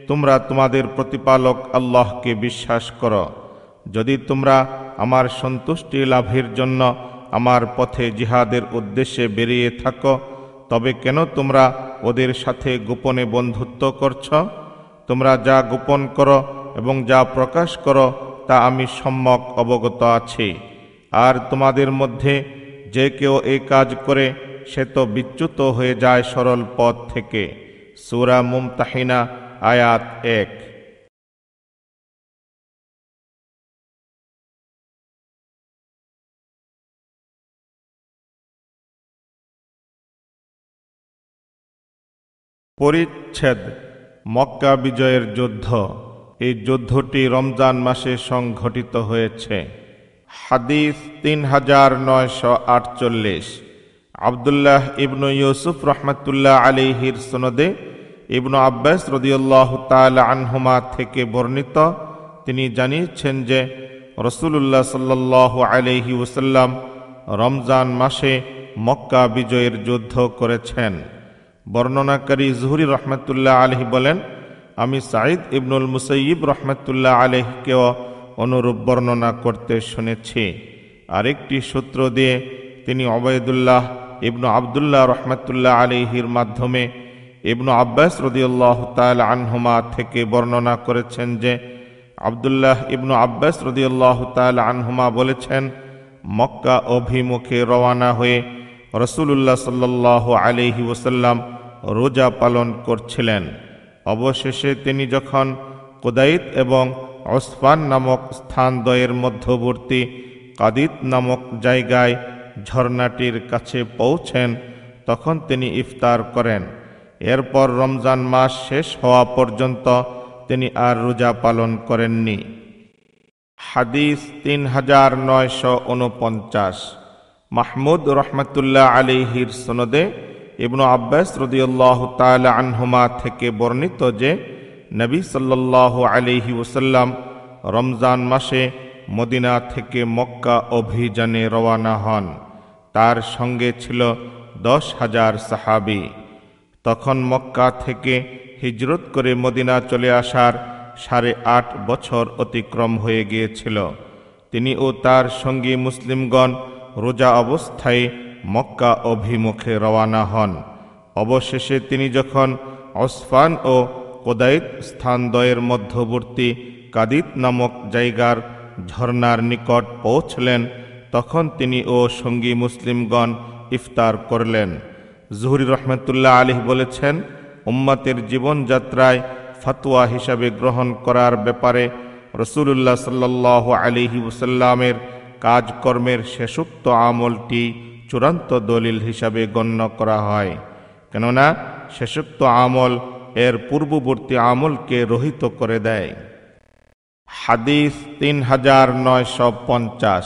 তোমরা তোমাদের প্রতিপালক আল্লাহকে বিশ্বাস করো। যদি তোমরা আমার সন্তুষ্টি লাভের জন্য আমার পথে জিহাদের উদ্দেশ্যে বেরিয়ে থাকো, তবে কেন তোমরা ওদের সাথে গোপনে বন্ধুত্ব করছ? তোমরা যা গোপন করো এবং যা প্রকাশ করো তা আমি সম্যক অবগত আছি। আর তোমাদের মধ্যে যে কেউ এই কাজ করে সে তো বিচ্যুত হয়ে যায় সরল পথ থেকে। সূরা মুমতাহিনা আয়াত 1। পরিচ্ছেদ মক্কা বিজয়ের যুদ্ধ। এই যুদ্ধটি রমজান মাসে সংঘটিত হয়েছে। হাদিস 3948। আব্দুল্লাহ ইবনু ইউসুফ রহমাতুল্লাহ আলাইহির সনদে ইবনু আব্বাস রাদিয়াল্লাহু তাআলা আনহুমা থেকে বর্ণিত, তিনি জানিয়েছেন যে রাসূলুল্লাহ সাল্লাল্লাহু আলাইহি ওয়াসাল্লাম রমজান মাসে মক্কা বিজয়ের যুদ্ধ করেছেন। বর্ণনাকারী জুহরি রহমাতুল্লাহ আলাইহি বলেন, আমি সাঈদ ইবনুল মুসাইয়িব রহমাতুল্লাহ আলাইহিকেও অনুরূপ বর্ণনা করতে শুনেছি। আরেকটি সূত্র দিয়ে তিনি উবাইদুল্লাহ ইবনু আবদুল্লাহ রহমাতুল্লাহ আলাইহির মাধ্যমে ইবনু আব্বাস রাদিয়াল্লাহু তাআলা আনহুমা থেকে বর্ণনা করেছেন যে আব্দুল্লাহ ইবনু আব্বাস রাদিয়াল্লাহু তাআলা আনহুমা বলেছেন, মক্কা অভিমুখে রওয়ানা হয়ে রাসূলুল্লাহ সাল্লাল্লাহু আলাইহি ওয়াসাল্লাম রোজা পালন করছিলেন। অবশেষে তিনি যখন কুদাইত এবং উসফান নামক স্থানদ্বয়ের মধ্যবর্তী কাদিত নামক জায়গায় ঝর্ণাটির কাছে পৌঁছেন, তখন তিনি ইফতার করেন। এরপর রমজান মাস শেষ হওয়া পর্যন্ত তিনি আর রোজা পালন করেননি। হাদিস 3949। মাহমুদ রহমতুল্লাহ আলাইহির সনদে ইবনু আব্বাস রাদিয়াল্লাহু তাআলা আনহুমা থেকে বর্ণিত যে নবী সাল্লাল্লাহু আলাইহি ওয়াসাল্লাম রমজান মাসে মদিনা থেকে মক্কা অভিযানে রওয়ানা হন। তার সঙ্গে ছিল 10,000 সাহাবী। তখন মক্কা থেকে হিজরত করে মদিনা চলে আসার 8.5 বছর অতিক্রম হয়ে গিয়েছিল। তিনি ও তার সঙ্গী মুসলিমগণ রোজা অবস্থায় মক্কা অভিমুখে রওয়ানা হন। অবশেষে তিনি যখন ওসফান ও কোদাইত স্থানদ্বয়ের মধ্যবর্তী কাদিত নামক জায়গার ঝর্ণার নিকট পৌঁছলেন, তখন তিনি ও সঙ্গী মুসলিমগণ ইফতার করলেন। জুহরি রহমতুল্লাহ আলাইহি বলেছেন, উম্মতের জীবনযাত্রায় ফতোয়া হিসাবে গ্রহণ করার ব্যাপারে রাসূলুল্লাহ সাল্লাল্লাহু আলাইহি ওয়াসাল্লামের কাজকর্মের শেষোক্ত আমলটি চূড়ান্ত দলিল হিসাবে গণ্য করা হয়, কেননা শেষোক্ত আমল এর পূর্ববর্তী আমলকে রহিত করে দেয়। হাদিস 3950।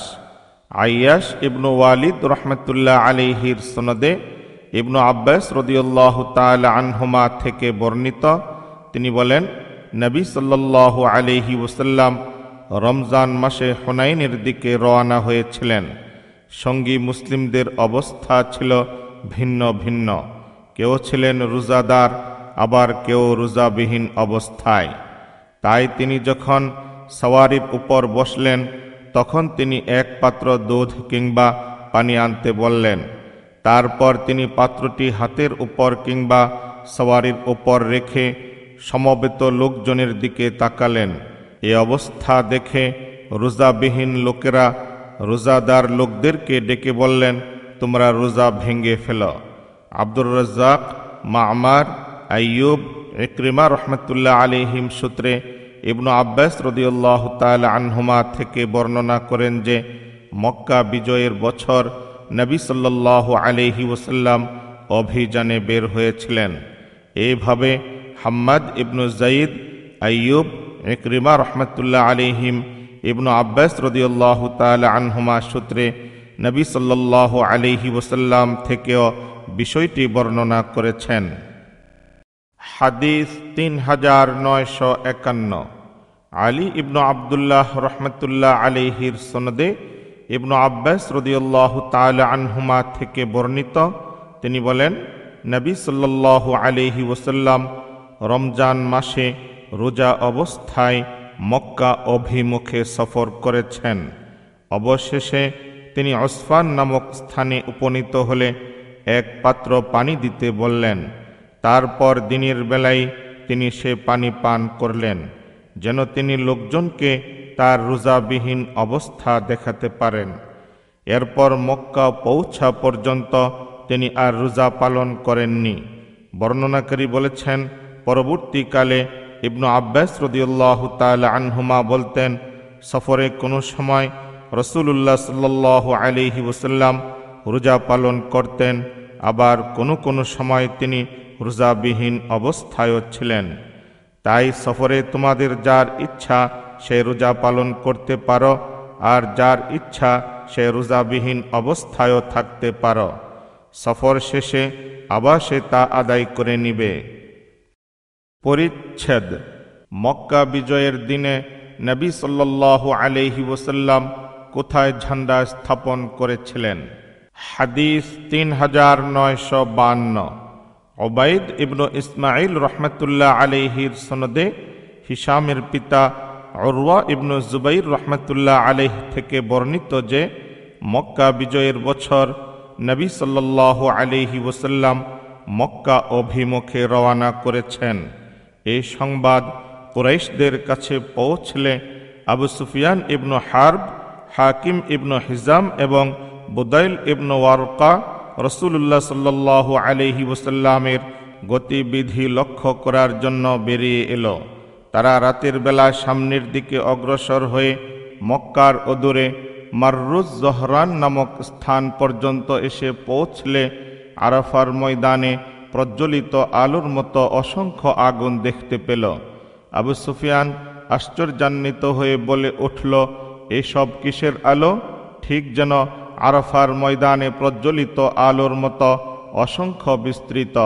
আইয়াশ ইবনু ওয়ালিদ রহমতুল্লাহ আলাইহির সনদে ইবনু আব্বাস রাদিয়াল্লাহু তাআলা আনহুমা থেকে বর্ণিত, তিনি বলেন, নবী সাল্লাল্লাহু আলাইহি ওয়াসাল্লাম রমজান মাসে হুনাইনের দিকে রওনা হয়েছিলেন। সঙ্গী মুসলিমদের অবস্থা ছিল ভিন্ন ভিন্ন। কেউ ছিলেন রোজাদার, আবার কেউ রোজাবিহীন অবস্থায়। তাই তিনি যখন সওয়ারির উপর বসলেন, তখন তিনি এক পাত্র দুধ কিংবা পানি আনতে বললেন। তারপর তিনি পাত্রটি হাতের উপর কিংবা সওয়ারির উপর রেখে সমবেত লোকজনের দিকে তাকালেন। এ অবস্থা দেখে রোজাবিহীন লোকেরা রোজাদার লোকদেরকে ডেকে বললেন, তোমরা রোজা ভেঙে ফেলো। আব্দুর রাজ্জাক, মা'মার, আইয়ুব, ইকরিমা রহমতুল্লাহ আলাইহিম সূত্রে ইবনু আব্বাস রাদিয়াল্লাহু তাআলা আনহুমা থেকে বর্ণনা করেন যে মক্কা বিজয়ের বছর নবী সাল্লাল্লাহু আলাইহি ওয়াসাল্লাম অভিযানে বের হয়েছিলেন। এইভাবে হাম্মাদ ইবনু যায়েদ, আইয়ুব, ইকরিমা রহমতুল্লাহ আলাইহিম ইবনু আব্বাস রাদিয়াল্লাহু তাআলা আনহুমা সূত্রে নবী সাল্লাল্লাহু আলাইহি ওয়াসাল্লাম থেকেও বিষয়টি বর্ণনা করেছেন। হাদিস 3951। আলী ইবনু আবদুল্লাহ রহমতুল্লাহ আলাইহির সনদে ইবনু আব্বাস রাদিয়াল্লাহু তাআলা আনহুমা থেকে বর্ণিত, তিনি বলেন, নবী সাল্লাল্লাহু আলাইহি ওয়াসাল্লাম রমজান মাসে রোজা অবস্থায় মক্কা অভিমুখে সফর করেছেন। অবশেষে তিনি ওসফান নামক স্থানে উপনীত হলে এক পাত্র পানি দিতে বললেন। তারপর দিনের বেলায় তিনি সে পানি পান করলেন, যেন তিনি লোকজনকে তার রোজাবিহীন অবস্থা দেখাতে পারেন। এরপর মক্কা পৌঁছা পর্যন্ত তিনি আর রোজা পালন করেননি। বর্ণনাকারী বলেছেন, পরবর্তীকালে ইবনু আব্বাস রাদিয়াল্লাহু তাআলা আনহুমা বলতেন, সফরে কোনো সময় রাসূলুল্লাহ সাল্লাল্লাহু আলাইহি ওয়াসাল্লাম রোজা পালন করতেন, আবার কোনো সময় তিনি রোজাবিহীন অবস্থায়ও ছিলেন। তাই সফরে তোমাদের যার ইচ্ছা সে রোজা পালন করতে পারো, আর যার ইচ্ছা সে রোজাবিহীন অবস্থায়ও থাকতে পারো। সফর শেষে আবার সে তা আদায় করে নিবে। পরিচ্ছেদ। মক্কা বিজয়ের দিনে নবী সাল্লাল্লাহু আলাইহি ওয়াসাল্লাম কোথায় ঝান্ডা স্থাপন করেছিলেন? হাদিস 3952। উবাইদ ইবনু ইসমাইল রহমতুল্লাহ আলাইহির সনদে হিশামের পিতা উরওয়া ইবনু জুবাইর রহমতুল্লাহ আলাইহি থেকে বর্ণিত যে মক্কা বিজয়ের বছর নবী সাল্লাল্লাহু আলাইহি ওয়াসাল্লাম মক্কা অভিমুখে রওনা করেছেন। এই সংবাদ কুরাইশদের কাছে পৌঁছলে আবু সুফিয়ান ইবনু হারব, হাকিম ইবনু হিজাম এবং বুদাইল ইবনু ওয়ারকা রাসূলুল্লাহ সাল্লাল্লাহু আলাইহি ওয়াসাল্লামের গতিবিধি লক্ষ্য করার জন্য বেরিয়ে এলো। তারা রাতের বেলা সামনের দিকে অগ্রসর হয়ে মক্কার অদূরে মাররুজ জহরান নামক স্থান পর্যন্ত এসে পৌঁছলে আরাফার ময়দানে প্রজ্বলিত আলোর মতো অসংখ্য আগুন দেখতে পেল। আবু সুফিয়ান আশ্চর্যান্বিত হয়ে বলে উঠল, এসব কিসের আলো? ঠিক যেন আরাফার ময়দানে প্রজ্বলিত আলোর মতো অসংখ্য বিস্তৃত।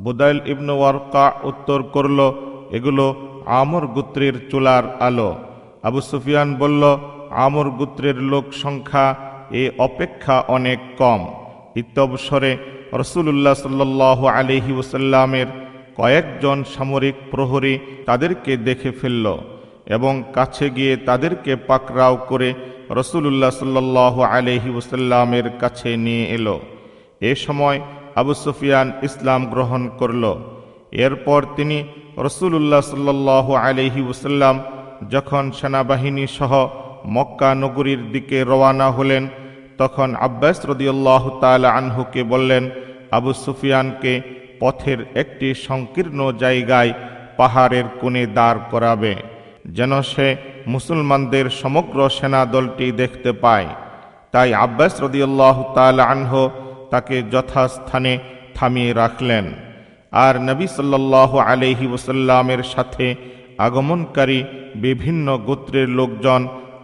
বুদাইল ইবনু ওয়ারকা উত্তর করল, এগুলো আমর গোত্রের চুলার আলো। আবু সুফিয়ান বলল, আমর গোত্রের লোক সংখ্যা এ অপেক্ষা অনেক কম। ইত্যবসরে রাসূলুল্লাহ সাল্লাল্লাহু আলাইহি ওয়াসাল্লামের কয়েকজন সামরিক প্রহরী তাদেরকে দেখে ফেলল এবং কাছে গিয়ে তাদেরকে পাকড়াও করে রাসূলুল্লাহ সাল্লাল্লাহু আলাইহি ওয়াসাল্লামের কাছে নিয়ে এলো। এ সময় আবু সুফিয়ান ইসলাম গ্রহণ করল। এরপর তিনি রাসূলুল্লাহ সাল্লাল্লাহু আলাইহি ওয়াসাল্লাম যখন সেনাবাহিনী সহ মক্কা নগরীর দিকে রওয়ানা হলেন, তখন আব্বাস রাদিয়াল্লাহু তাআলা আনহুকে বললেন, আবু সুফিয়ানকে পথের একটি সংকীর্ণ জায়গায় পাহাড়ের কোণে দাঁড় করাবে, যেন সে মুসলমানদের সমগ্র সেনাদলটি দেখতে পায়। তাই আব্বাস রাদিয়াল্লাহু তাআলা আনহু তাকে যথাস্থানে থামিয়ে রাখলেন। আর নবী সাল্লাল্লাহু আলাইহি ওয়াসাল্লামের সাথে আগমনকারী বিভিন্ন গোত্রের লোকজন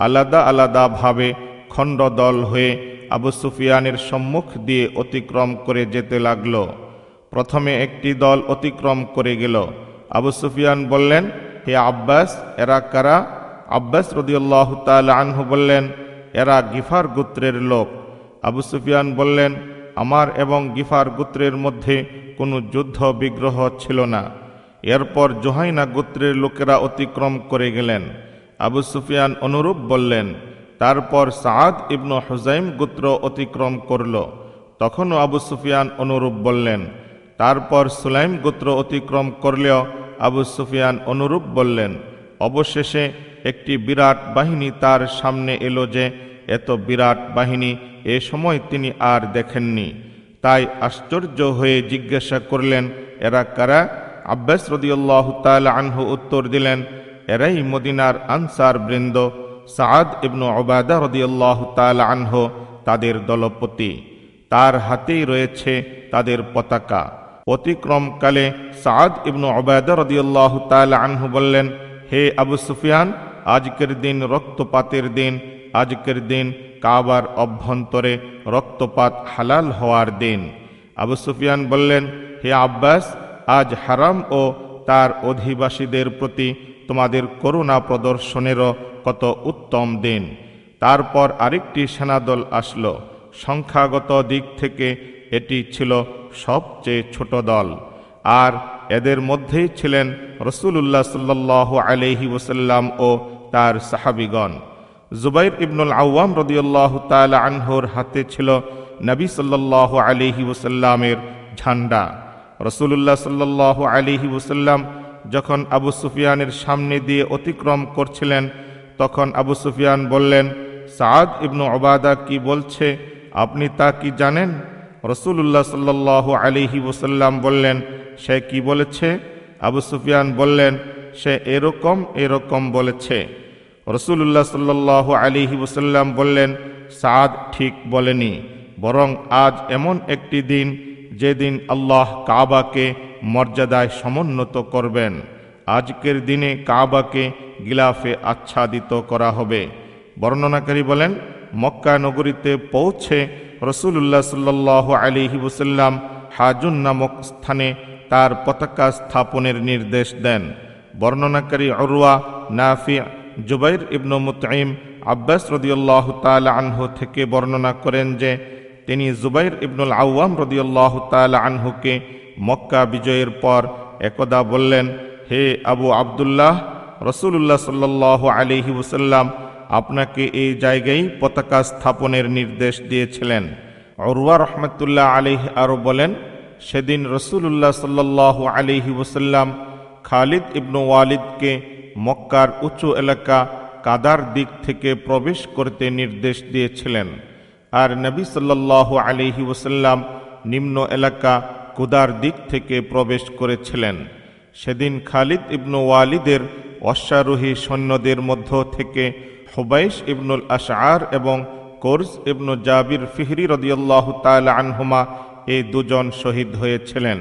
আলাদা আলাদাভাবে খণ্ডদল হয়ে আবু সুফিয়ানের সম্মুখ দিয়ে অতিক্রম করে যেতে লাগল। প্রথমে একটি দল অতিক্রম করে গেল। আবু সুফিয়ান বললেন, হে আব্বাস, এরা কারা? আব্বাস রাদিয়াল্লাহু তাআলা আনহু বললেন, এরা গিফার গোত্রের লোক। আবু সুফিয়ান বললেন, আমার এবং গিফার গোত্রের মধ্যে কোনো যুদ্ধ বিগ্রহ ছিল না। এরপর জুহাইনা গোত্রের লোকেরা অতিক্রম করে গেলেন। আবু সুফিয়ান অনুরূপ বললেন। তারপর সাআদ ইবনু হুজাইম গোত্র অতিক্রম করল। তখনও আবু সুফিয়ান অনুরূপ বললেন। তারপর সুলাইম গোত্র অতিক্রম করলেও আবু সুফিয়ান অনুরূপ বললেন। অবশেষে একটি বিরাট বাহিনী তার সামনে এলো যে এত বিরাট বাহিনী এ সময় তিনি আর দেখেননি। তাই আশ্চর্য হয়ে জিজ্ঞাসা করলেন, এরা কারা? আব্বাস রাদিয়াল্লাহু তাআলা আনহু উত্তর দিলেন, এরাই মদিনার আনসার বৃন্দ। সাআদ ইবনু উবাদা রাদিয়াল্লাহু তাআলা আনহু তাদের দলপতি, তার হাতেই রয়েছে তাদের পতাকা। অতিক্রমকালে সাআদ ইবনু উবাদা রাদিয়াল্লাহু তাআলা আনহু বললেন, হে আবু সুফিয়ান, আজকের দিন রক্তপাতের দিন। আজকের দিন কাবার অভ্যন্তরে রক্তপাত হালাল হওয়ার দিন। আবু সুফিয়ান বললেন, হে আব্বাস, আজ হারাম ও তার অধিবাসীদের প্রতি তোমাদের করুণা প্রদর্শনেরও কত উত্তম দিন। তারপর আরেকটি সেনাদল আসলো। সংখ্যাগত দিক থেকে এটি ছিল সবচেয়ে ছোট দল, আর এদের মধ্যেই ছিলেন রাসূলুল্লাহ সাল্লাল্লাহু আলাইহি ওয়াসাল্লাম ও তার সাহাবীগণ। জুবাইর ইবনুল আওয়াম রাদিয়াল্লাহু তাআলা আনহুর হাতে ছিল নবী সাল্লাল্লাহু আলাইহি ওয়াসাল্লামের ঝান্ডা। রাসূলুল্লাহ সাল্লাল্লাহু আলাইহি ওয়াসাল্লাম যখন আবু সুফিয়ানের সামনে দিয়ে অতিক্রম করছিলেন, তখন আবু সুফিয়ান বললেন, সাআদ ইবনু উবাদা কি বলছে, আপনি তা কি জানেন? রাসূলুল্লাহ সাল্লাল্লাহু আলাইহি ওয়াসাল্লাম বললেন, সে কি বলেছে? আবু সুফিয়ান বললেন, সে এরকম বলেছে। রাসূলুল্লাহ সাল্লাল্লাহু আলাইহি ওয়াসাল্লাম বললেন, সাআদ ঠিক বলেনি, বরং আজ এমন একটি দিন যেদিন আল্লাহ কাবাকে মর্যাদায় সমুন্নত করবেন। আজকের দিনে কাবাকে গিলাফে আচ্ছাদিত করা হবে। বর্ণনাকারী বলেন, মক্কা নগরীতে পৌঁছে রাসূলুল্লাহ সাল্লাল্লাহু আলাইহি ওয়াসাল্লাম হাজুন নামক স্থানে তার পতাকা স্থাপনের নির্দেশ দেন। বর্ণনাকারী উরওয়া, নাফি, জুবাইর ইবনু মুতঈম, আব্বাস রাদিয়াল্লাহু তাআলা আনহু থেকে বর্ণনা করেন যে তিনি জুবাইর ইবনুল আওয়াম রাদিয়াল্লাহু তাআলা আনহুকে মক্কা বিজয়ের পর একদা বললেন, হে আবু আব্দুল্লাহ, রাসূলুল্লাহ সাল্লাল্লাহু আলাইহি ওয়াসাল্লাম আপনাকে এই জায়গায় পতাকা স্থাপনের নির্দেশ দিয়েছিলেন। উরওয়া রাহমাতুল্লাহ আলাইহি আরও বলেন, সেদিন রাসূলুল্লাহ সাল্লাল্লাহু আলাইহি ওয়াসাল্লাম খালিদ ইবনু ওয়ালিদকে মক্কার উঁচু এলাকা কাদার দিক থেকে প্রবেশ করতে নির্দেশ দিয়েছিলেন, আর নবী সাল্লাল্লাহু আলাইহি ওয়াসাল্লাম নিম্ন এলাকা কুদার দিক থেকে প্রবেশ করেছিলেন। সেদিন খালিদ ইবনু ওয়ালিদের অশ্বারোহী সৈন্যদের মধ্য থেকে হুবাইশ ইবনুল আশআর এবং কোরজ ইবনু জাবির ফিহরি রাদিয়াল্লাহু তাআলা আনহুমা এই দুজন শহীদ হয়েছিলেন।